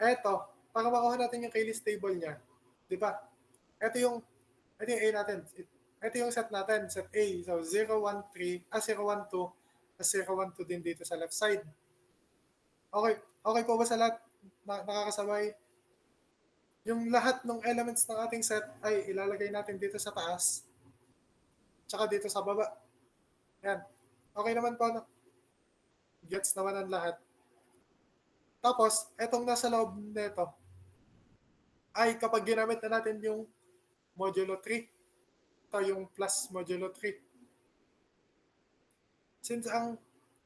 Ito, para makuha natin yung Cayley table niya, di ba? Ito yung A natin. Ito yung set natin, set A. So, 0, 1, 3, 0, 1, 2, 0, 1, 2 din dito sa left side. Okay, okay po ba sa lahat? Nakakasabay? Yung lahat ng elements ng ating set ay ilalagay natin dito sa taas, tsaka dito sa baba. Yan. Okay naman po, no? Gets naman ang lahat. Tapos, etong nasa loob nito ay kapag ginamit na natin yung modulo 3, ito yung plus modulo 3. Since ang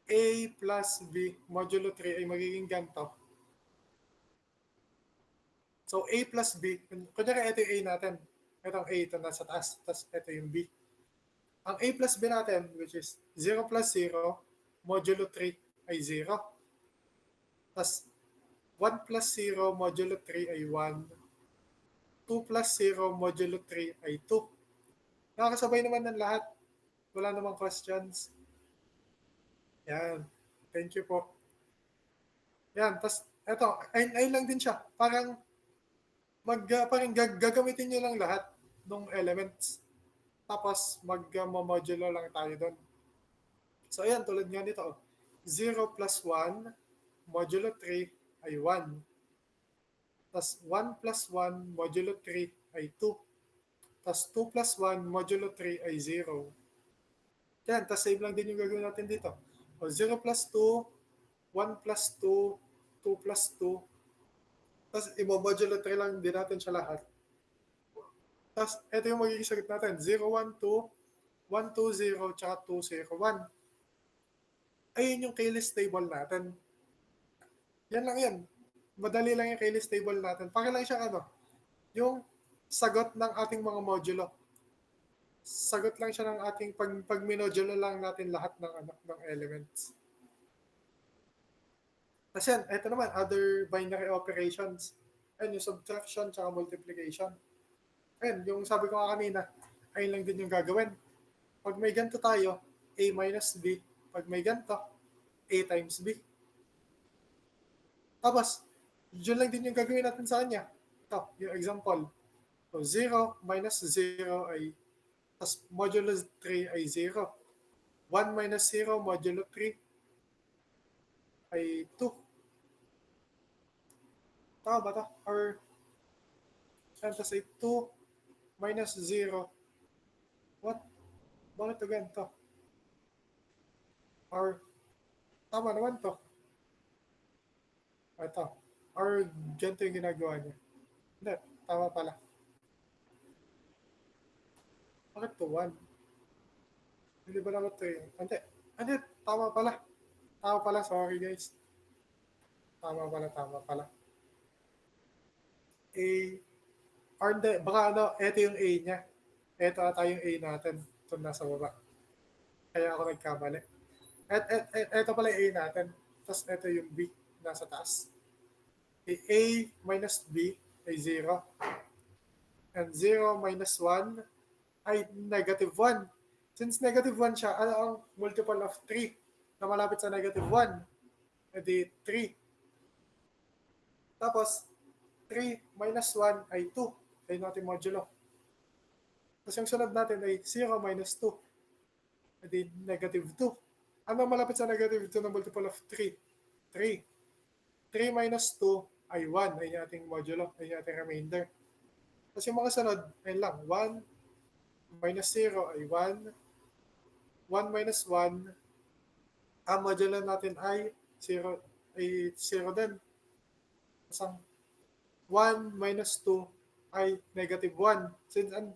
A plus B modulo 3 ay magiging ganito. So, A plus B, kunyari ito yung A natin. Itong A, ito nasa taas. Tapos ito yung B. Ang A plus B natin, which is 0 plus 0, modulo 3 ay 0. Tapos 1 plus 0 modulo 3 ay 1. 2 plus 0 modulo 3 ay 2. Nakakasabay naman ng lahat. Wala namang questions. Yan. Thank you po. Yan. Tapos, eto, ayun lang din siya. Parang, parang gagamitin nyo lang lahat ng elements. Tapos, mag-modulo lang tayo doon. So, ayan, tulad nga nito. 0 plus 1, modulo 3 ay 1. Tapos, 1 plus 1, modulo 3 ay 2. Tapos, 2 plus 1, modulo 3 ay 0. Yan, tapos save lang din yung gagawin natin dito. O 0 plus 2, 1 plus 2, 2 plus 2. Tapos i-modulo 3 lang din natin siya lahat. Tapos ito yung magiging sagot natin. 0, 1, 2, 1, 2, 0, tsaka 2, 0, 1. Ayun yung Cayley table natin. Yan lang yan. Madali lang yung Cayley table natin. Para lang siya ano, yung sagot ng ating mga modulo. Sagot lang siya ng ating pag minodulo lang natin lahat ng elements. Kasi yan, ito naman, other binary operations. Ayun, yung subtraction tsaka multiplication. Ayun, yung sabi ko nga kanina, ayun lang din yung gagawin. Pag may ganito tayo, A minus B. Pag may ganito, A times B. Tapos, yun lang din yung gagawin natin sa kanya. Ito, yung example. So, 0 minus 0 ay, tas modulo 3 ay 0. 1 minus 0 modulo 3 ay 2. Tama ba ito? Or, yan, tas ay 2 minus 0. What? Bakit ito ganito? Or, tama naman to. Ito. Or, ganito yung ginagawa niya. Hindi, tama pala. Bakit to 1? Hindi ba naman to yun? Hindi, tama pala. Tama pala, sorry guys. Tama pala. A, or hindi, baka ano, ito yung A niya. Ito ata yung A natin. Ito nasa baba. Kaya ako nagkamali. Ito pala yung A natin. Tapos ito yung B, nasa taas. A minus B ay 0. And 0 minus 1 ay negative 1. Since negative 1 siya, ano ang multiple of 3 na malapit sa negative 1? E di 3. Tapos, 3 minus 1 ay 2. Ayun natin modulo. Tapos yung sunod natin ay 0 minus 2. E di negative 2. Ano malapit sa negative 2 na multiple of 3? 3. 3 minus 2 ay 1. Ayun ating modulo. Ayun ating remainder. Tapos yung mga sunod, ayun lang. 1 minus 0 ay 1. 1 minus 1, ang modulo natin ay 0 din. Isang 1 minus 2 ay negative 1.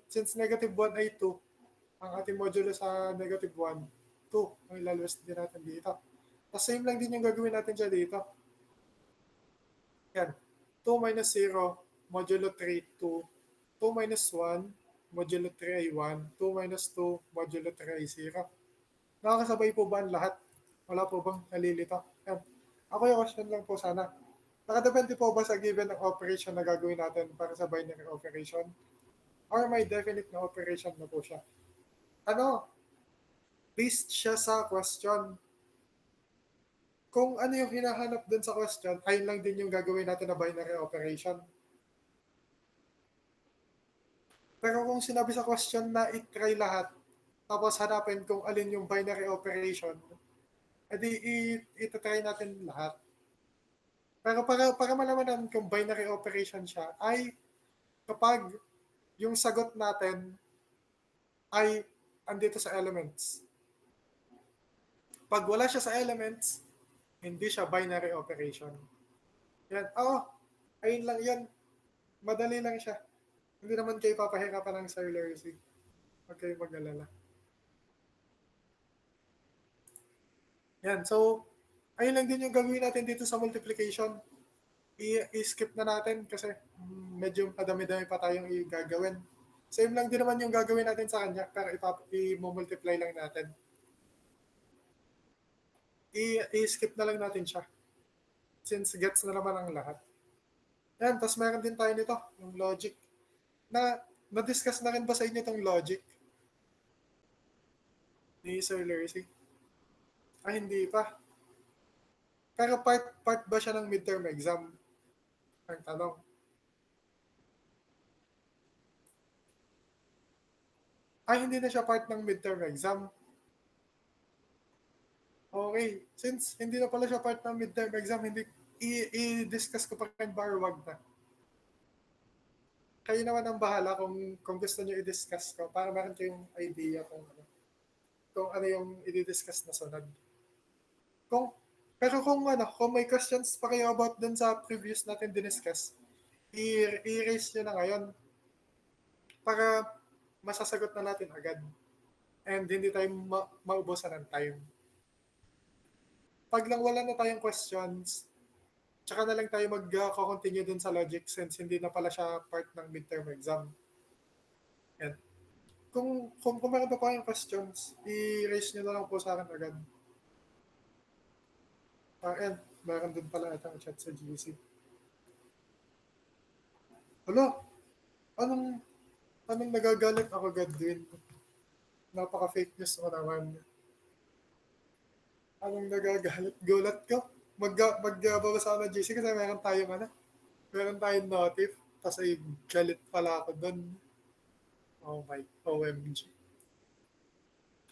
Since negative 1 ay 2, ang ating modulo sa negative 1, 2. Ang ilalabas din natin dito. Tapos same lang din yung gagawin natin siya dito. Yan. 2 minus 0, modulo 3, 2. 2 minus 1, modulo 3 ay 1. 2 minus 2, modulo 3 ay 0. Nakakasabay po ba ang lahat? Wala po bang nalilito? Yan. Ako yung question lang po sana. Nakadepende po ba sa given ng operation na gagawin natin para sa binary operation? Or may definite na operation na po siya? ano, based siya sa question. Kung ano yung hinahanap dun sa question, ayun lang din yung gagawin natin na binary operation. Pero kung sinabi sa question na i-try lahat, tapos hanapin kung alin yung binary operation, edi i-try natin lahat. Pero para malaman kung binary operation siya, ay kapag yung sagot natin ay andito sa elements. Pag wala siya sa elements, hindi siya binary operation. Yan. Oo, ayun lang yan. Madali lang siya. Hindi naman kayo papahirapan ng Sir Lersey. Huwag kayong mag-alala. Yan. So, ayun lang din yung gagawin natin dito sa multiplication. I-skip na natin kasi medyo madami-dami pa tayong i-gagawin. Same lang din naman yung gagawin natin sa kanya, pero i-multiply lang natin. I-skip na lang natin siya. Since gets na naman ang lahat. Yan, tapos meron din tayo nito, yung logic. Na-discuss na rin ba sa inyo itong logic? Ni Sir Lersey? Ah, hindi pa. Pero part ba siya ng midterm exam? Ang tanong. Ay, hindi na siya part ng midterm exam. Okay. Since hindi na pala siya part ng midterm exam, hindi i-discuss ko pa rin ba or wag na? Kayo naman ang bahala kung gusto niyo i-discuss ko para meron kayong idea kung ano yung i-discuss na sunod. Kung, pero kung may questions pa kayo about dun sa previous natin diniscuss, i-raise nyo na ngayon para masasagot na natin agad. And hindi tayo maubusan ng time. Pag lang wala na tayong questions, tsaka na lang tayo mag-continue dun sa logic since hindi na pala siya part ng midterm exam. Yan. Kung meron pa kayong questions, i-raise nyo na lang po sa akin agad. And meron din pala itong chat sa GC. Hala, anong nagagalit ako, Godwin? Napaka-fake news mo naman. Anong nagagalit? Gulat ko. Magbabasa ako ng GC kasi meron tayong notif. Tapos ay galit pala ako doon. Oh my, OMG.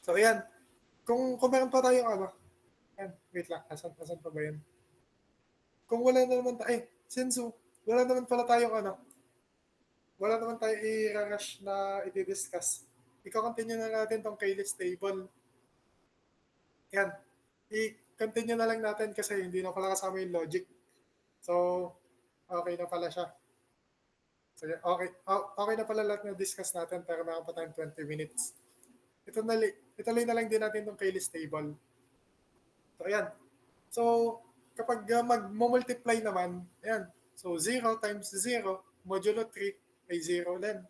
So, ayan. Kung meron pa tayong ayan, wait lang, asan pa ba yun? Kung wala na naman tayo, Sensu, wala naman pala tayong wala naman tayo i-rush na i-discuss. I-continue na natin tong K-list table. Yan. I-continue na lang natin kasi hindi na pala kasama yung logic. So, okay na pala siya. So, okay na pala lahat na discuss natin pero meron pa tayong 20 minutes. Ituloy na lang din natin itong K-list table. So, ayan. So, kapag mag-multiply naman, ayan. So, 0 times 0, modulo 3 ay 0 din.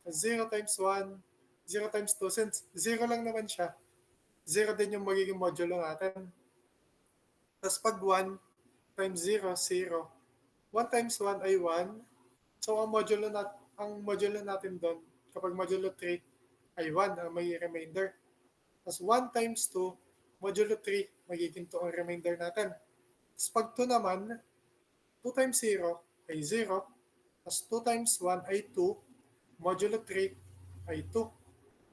0 times 1, 0 times 2, since 0 lang naman siya, 0 din yung magiging modulo natin. Tapos pag 1 times 0, 0. 1 times 1 ay 1. So, ang modulo natin doon, kapag modulo 3 ay 1, may remainder. Tapos 1 times 2, modulo 3, magiging 2 ang remainder natin. Tapos pag 2 naman, 2 times 0 ay 0. Tapos 2 times 1 ay 2. Modulo 3 ay 2.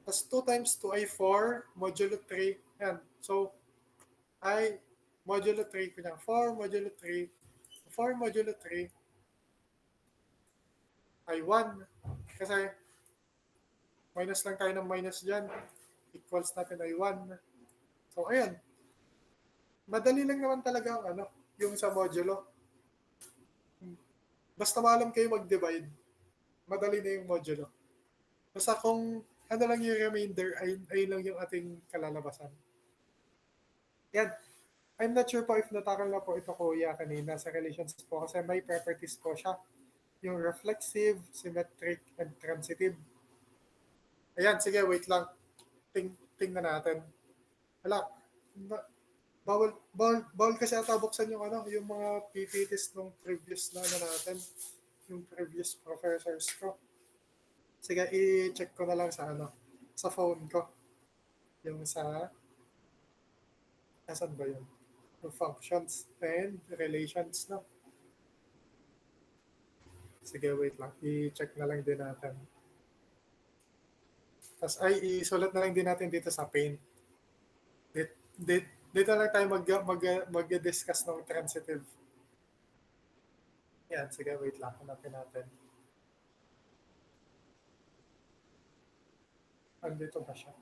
Tapos 2 times 2 ay 4. Modulo 3. Yan. So, ay modulo 3 ko na. 4 modulo 3. 4 modulo 3 ay 1. Kasi minus lang tayo ng minus dyan. Equals natin ay 1. So, ayan. Madali lang naman talaga yung sa modulo. Basta maalam kayo mag-divide, madali na yung modulo. Basta kung ano lang yung remainder, ay lang yung ating kalalabasan. Yan. I'm not sure po if natakal na po ito kuya kanina sa relations po kasi may properties po siya. Yung reflexive, symmetric, and transitive. Ayan, sige, wait lang. Tingnan natin. Hala, bawal kasi ata buksan yung mga PPTs nung previous natin, yung previous professors ko. Sige, i-check ko na lang sa sa phone ko. Yung sa, nasan ba yun? Yung functions and relations, no? Sige, wait lang. I-check na lang din natin. Tapos ay, isulat na lang din natin dito sa paint. Dito lang tayo mag-discuss ng transitive. Yan, sige, wait lang. Hanapin natin. Andito ba siya?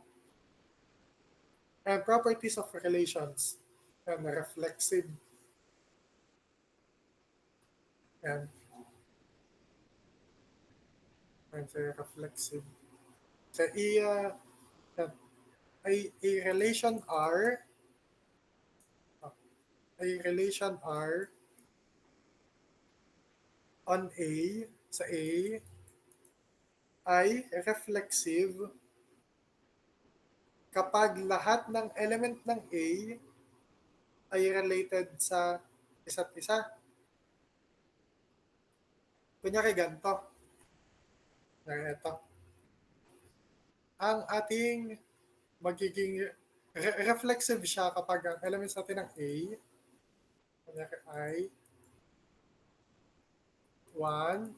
And properties of relations. And reflexive. And reflexive. So, a relation R, on A, sa A, ay reflexive kapag lahat ng element ng A ay related sa isa't isa. Kunyari ganito. Ito. Ang ating magiging reflexive siya kapag ang elements natin ng A kunyari ay 1,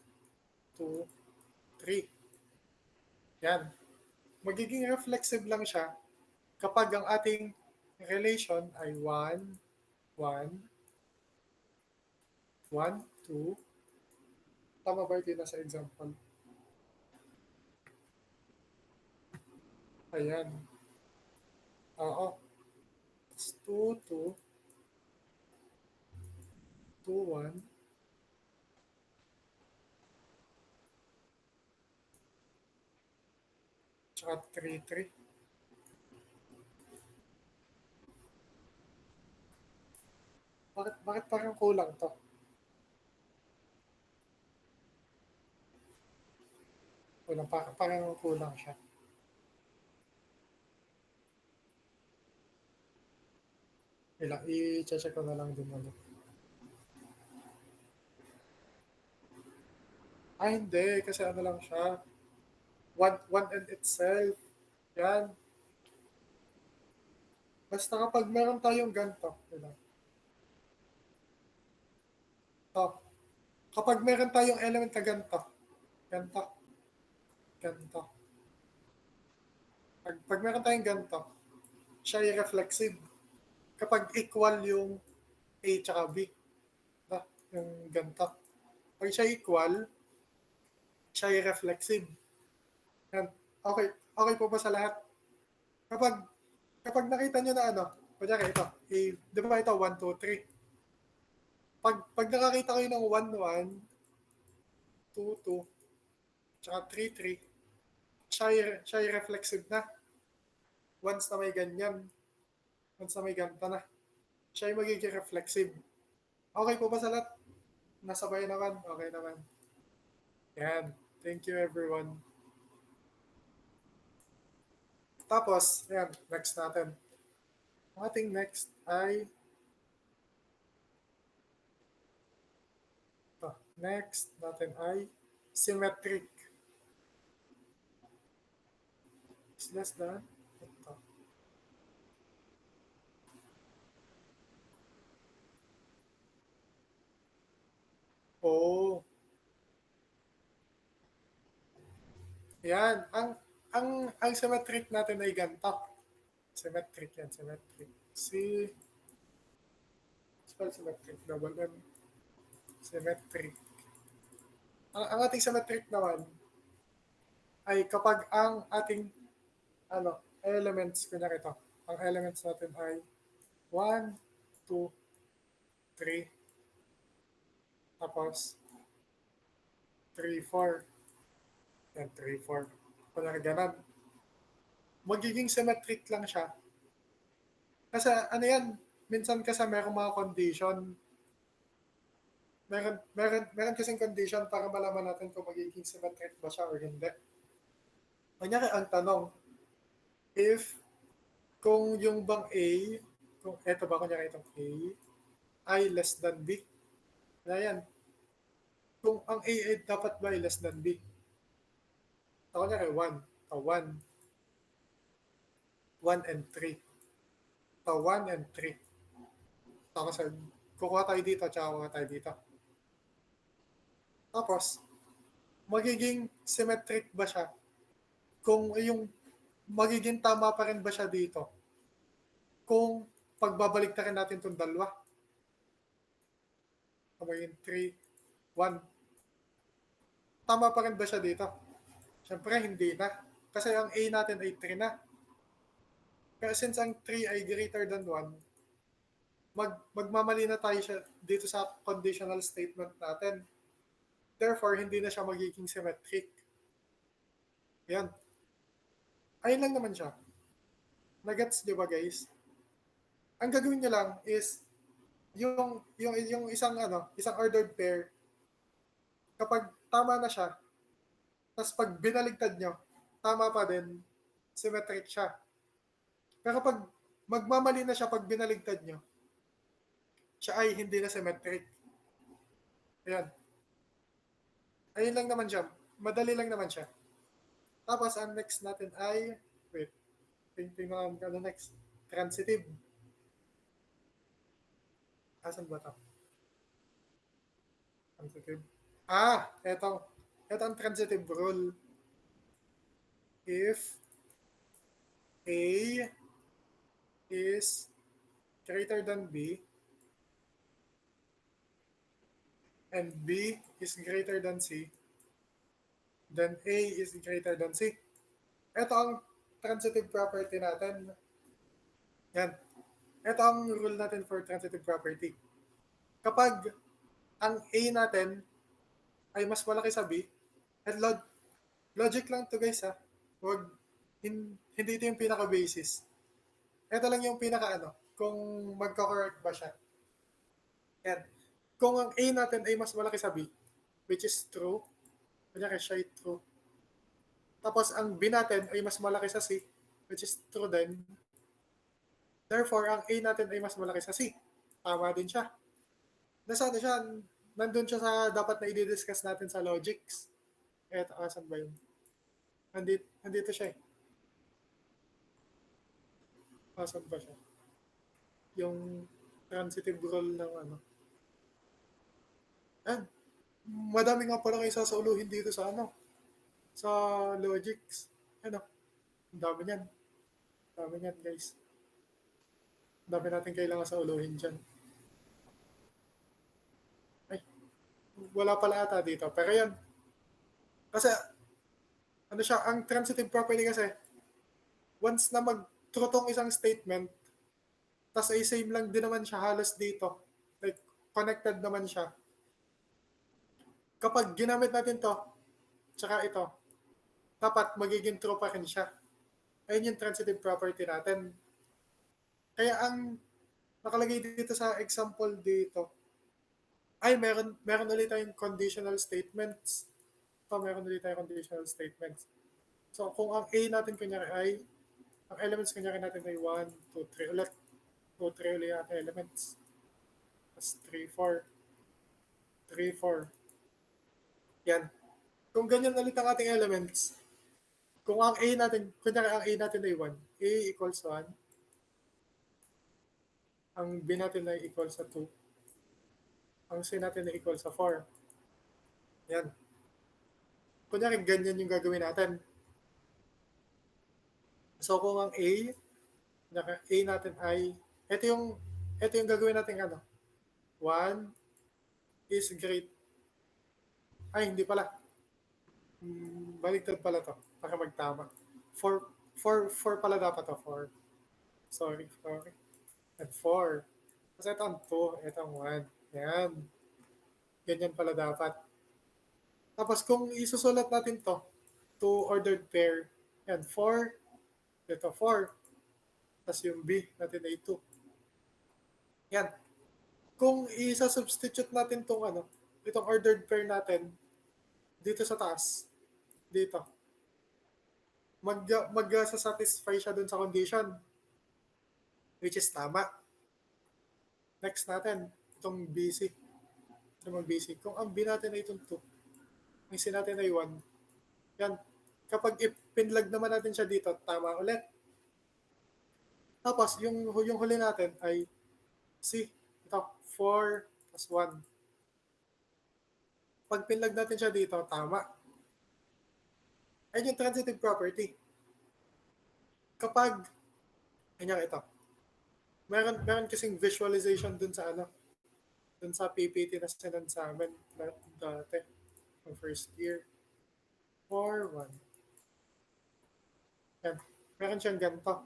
2, 3. Yan. Magiging reflexive lang siya kapag ang ating relation ay 1, 1, 1, 2. Tama ba ito na sa example? Ayan. Oo. 2, 2, 2, 1. Tsaka 3, 3. Bakit parang kulang to? Parang kulang siya. I-check ko na lang din ulit. Hindi. Kasi ano lang siya. One in itself. Yan. Basta kapag meron tayong ganito. To. Kapag meron tayong element na ganito. Ganito. Ganito. Pag meron tayong ganito, siya ay reflexive. Kapag equal yung A tsaka B. Yung ganito. Pag siya equal, siya ay reflexive. Yan. Okay. Okay po ba sa lahat? Kapag nakita nyo na ano, kunyari ito, di ba ito, 1, 2, 3. Pag nakakita kayo ng 1, 1, 2, 2, tsaka 3, 3, siya ay reflexive na. Once na may ganyan, once na may ganta na, siya ay magiging reflexive. Okay po ba sa lahat? Nasabay naman? Okay naman. Yan. Thank you everyone. Tapos, yan, next natin. Ang ating next ay next natin ay symmetric. Is less than ito. Oh. Yan. Ang symmetric natin ay ganito. Symmetric yan, symmetric. Spell symmetric, double M. Symmetric. Ang ating symmetric naman ay kapag ang ating elements, kunyari ito, ang elements natin ay 1, 2, 3, tapos 3, 4. Yan, 3, 4. Kunyari ganun. Magiging symmetric lang siya. Kasi ano yan, minsan kasi merong mga condition. Meron kasing condition para malaman natin kung magiging symmetric ba siya or hindi. Kunyari ang tanong, if kung yung bang A, kung eto ba kunyari itong A, ay less than B. Kaya yan. Kung ang A ay dapat ba ay less than B? Ito kunyari 1. 1. 1 and 3. So, 1 and 3. Tapos, kukuha tayo dito, tsaka kukuha tayo dito. Tapos, magiging symmetric ba siya? Kung yung magiging tama pa rin ba siya dito? Kung pagbabalik na rin natin itong dalawa. So, magiging 3, 1. Tama pa rin ba siya dito? Siyempre, hindi na. Kasi ang A natin ay 3 na. Pero since ang 3 ay greater than 1, magmamali na tayo siya dito sa conditional statement natin. Therefore, hindi na siya magiging symmetric. Yan. Ayun lang naman siya. Nagets, di ba guys? Ang gagawin niyo lang is yung isang ordered pair, kapag tama na siya, tapos pag binaligtad nyo, tama pa din, symmetric siya. Pero pag magmamali na siya pag binaligtad nyo, siya ay hindi na symmetric. Ayan. Ayun lang naman siya. Madali lang naman siya. Tapos, ang next natin ay, wait, tingnan ano next? Transitive. Asan ba ito? Transitive. Ito ang transitive rule. If A is greater than B and B is greater than C, then A is greater than C. Ito ang transitive property natin. Yan. Ito ang rule natin for transitive property. Kapag ang A natin ay mas malaki sa B, at logic lang to guys ha. Huwag, hindi ito yung pinaka-basis. Ito lang yung kung magka-correct ba siya. Yan. Kung ang A natin ay mas malaki sa B, which is true, kanya siya ay true. Tapos ang B natin ay mas malaki sa C, which is true din. Therefore, ang A natin ay mas malaki sa C. Tama din siya. Nasaan siya? Nandun siya sa dapat na i-discuss natin sa logics. Eto, asan ba yun? Nandito siya eh. Asan ba siya? Yung transitive rule ng madami nga pala kayo sasauluhin dito sa sa logics. Ang dami niyan. Dami niyan, guys. Dami natin kailangan sa uluhin dyan. Ay, wala pala ata dito. Pero yan. Kasi, ang transitive property kasi, once na mag-true tong isang statement, tas ay same lang din naman siya halos dito. Like, connected naman siya. Kapag ginamit natin to, tsaka ito, dapat magiging true pa rin siya. Ayun yung transitive property natin. Kaya ang nakalagay dito sa example dito, ay meron ulit tayong conditional statements. Meron ulit tayong conditional statements. So, kung ang A natin kunyari ay, ang elements kunyari natin ay 1, 2, 3 ulit. 2, 3 ulit ang elements. Tapos 3, 4. 3, 4. Yan. Kung ganyan ulit ang ating elements, kung ang A natin, kunyari ang A natin ay 1, A equals 1, ang B natin ay equals sa 2, ang C natin ay equals sa 4. Yan. Kunyari, ganyan yung gagawin natin. So, kung ang A natin ay, ito yung gagawin natin 1 is great. Ay, hindi pala. Baliktad pala to para magtama. 4 pala dapat to. 4. Sorry. And 4. Kasi ito ang 2, ito ang 1. Yan. Ganyan pala dapat. Tapos kung isusulat natin to ordered pair, yan, 4, ito 4. Tapos yung B natin ay 2. Yan. Kung isa-substitute natin itong ordered pair natin dito sa taas, dito, mag-satisfy siya dun sa condition, which is tama. Next natin, itong BC. BC. Kung ang B natin ay itong 2, ang C natin ay 1, yan. Kapag ipinlag naman natin siya dito, tama ulit. Tapos, yung huli natin ay C. Ito, 4 plus 1. Pag pinlag natin siya dito, tama. Ayun yung transitive property. Kapag, ganyan ito, meron kasing visualization dun sa dun sa PPT na sinend sa amin dati, ng first year. 4, 1. Yan. Meron siyang ganito.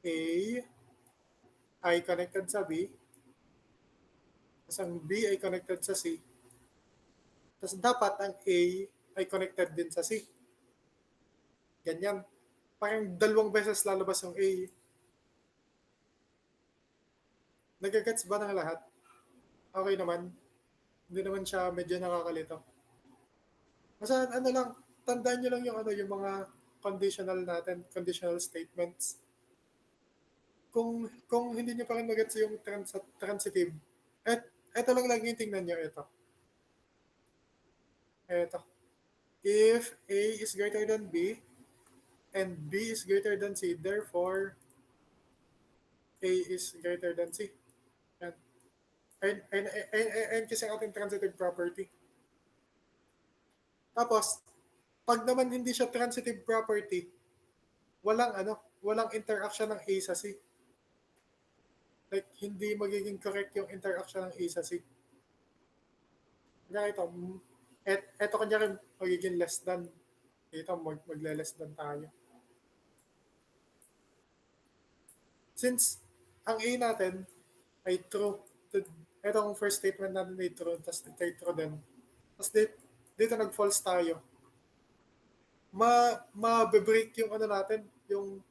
A ay connected sa B, tapos ang B ay connected sa C, tapos dapat ang A ay connected din sa C. Ganyan. Parang dalawang beses lalabas yung A. Nagagets ba ng lahat? Okay naman. Hindi naman siya medyo nakakalito. Basta lang, tandaan nyo lang yung mga conditional natin, conditional statements. Kung hindi nyo pa rin magets yung transitive, eto lang lagi tingnan nyo, eto. If A is greater than B, and B is greater than C, therefore, A is greater than C. Yan. And kasi ang ating transitive property. Tapos, pag naman hindi siya transitive property, walang interaction ng A sa C. Like, hindi magiging correct yung interaction ng A sa C. Kaya ito, eto kanya magiging less than. Dito, magle-less than tayo. Since ang A natin ay true, etong first statement natin ay true, tapos ito ay true din. Tapos dito nag-false tayo. Ma-break yung natin, yung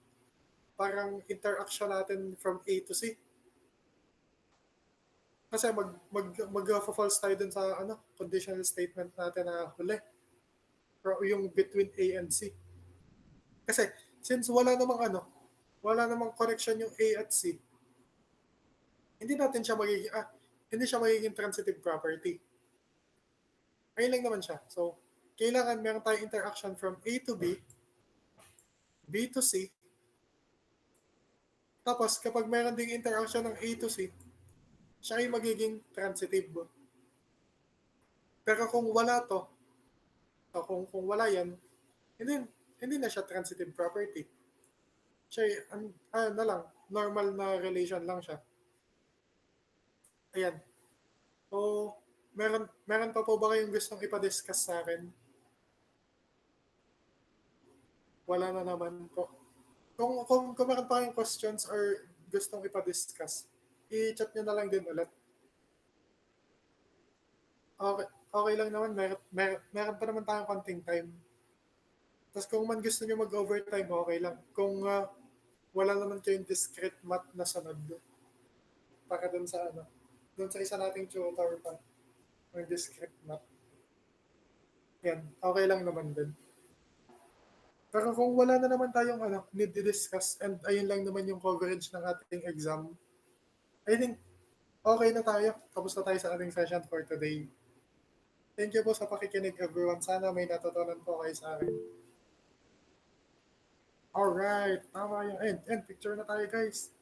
parang interaction natin from A to C. Kasi mag-false tayo dun sa conditional statement natin na huli. Yung between A and C. Kasi since wala namang connection yung A at C, hindi siya magiging transitive property. Ayun lang naman siya. So, kailangan meron tayong interaction from A to B, B to C, tapos kapag meron ding interaction ng A to C, siya ay magiging transitive. Pero kung wala to, o kung wala yan, hindi na siya transitive property. Siya ay, lang, normal na relation lang siya. Ayan. So, meron pa po ba kayong gustong ipa-discuss sa akin? Wala na naman po. Kung meron pa kayong questions or gustong ipa-discuss, i-chat nyo na lang din ulit. Okay lang naman. Meron pa naman tayong konting time. Tapos kung man gusto nyo mag-overtime, okay lang. Kung wala naman kayong discrete math na sunod para dun sa isa nating tutor pa, ng discrete math. Yan, okay lang naman din. Pero kung wala na naman tayong need to discuss and ayun lang naman yung coverage ng ating exam, I think okay na tayo. Tapos na tayo sa ating session for today. Thank you po sa pakikinig everyone. Sana may natutunan po kayo sa akin. Alright, tama yung end. Picture na tayo guys.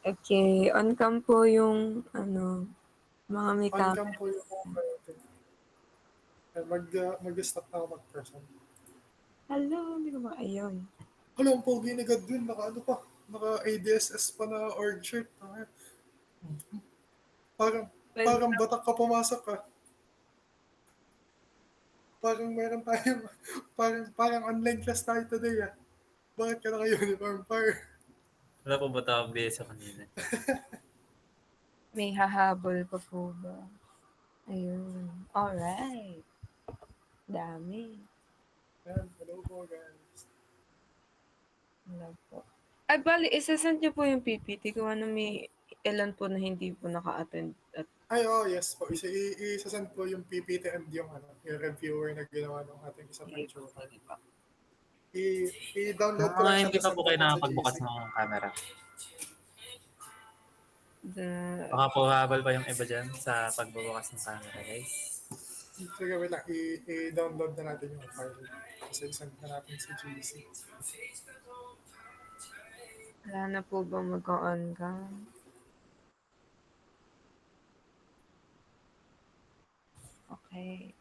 Okay, on cam po yung mga may On cam po yung mag-stop na ako mag-person. Hello, hindi ko ba? Ayun. Alam, ang pogi ni Godwin, naka ADSS pa na org shirt. Parang batak ka pumasok ka. Parang meron tayong, parang online class tayo today Bakit ka naka-uniform par? Wala po ba tawag sa kanina? May hahabol pa po ba? Ayun. Alright. Dami. Hello po guys. Wala po. Ay, bali, isasend niyo po yung PPT kung may ilan po na hindi po naka-attend. At Yes po. Isasend po yung PPT and yung reviewer na ginawa ng ating isa pang tutor. I-download ko lang siya. Hindi pa po kayo sa nakapagbukas GC. ng camera. the... Baka po habal pa yung iba dyan sa pagbubukas ng camera, guys. Sige, wait lang. I-download na natin yung file. Kasi isend na natin sa GC. Wala na po ba mag-on cam? Okay.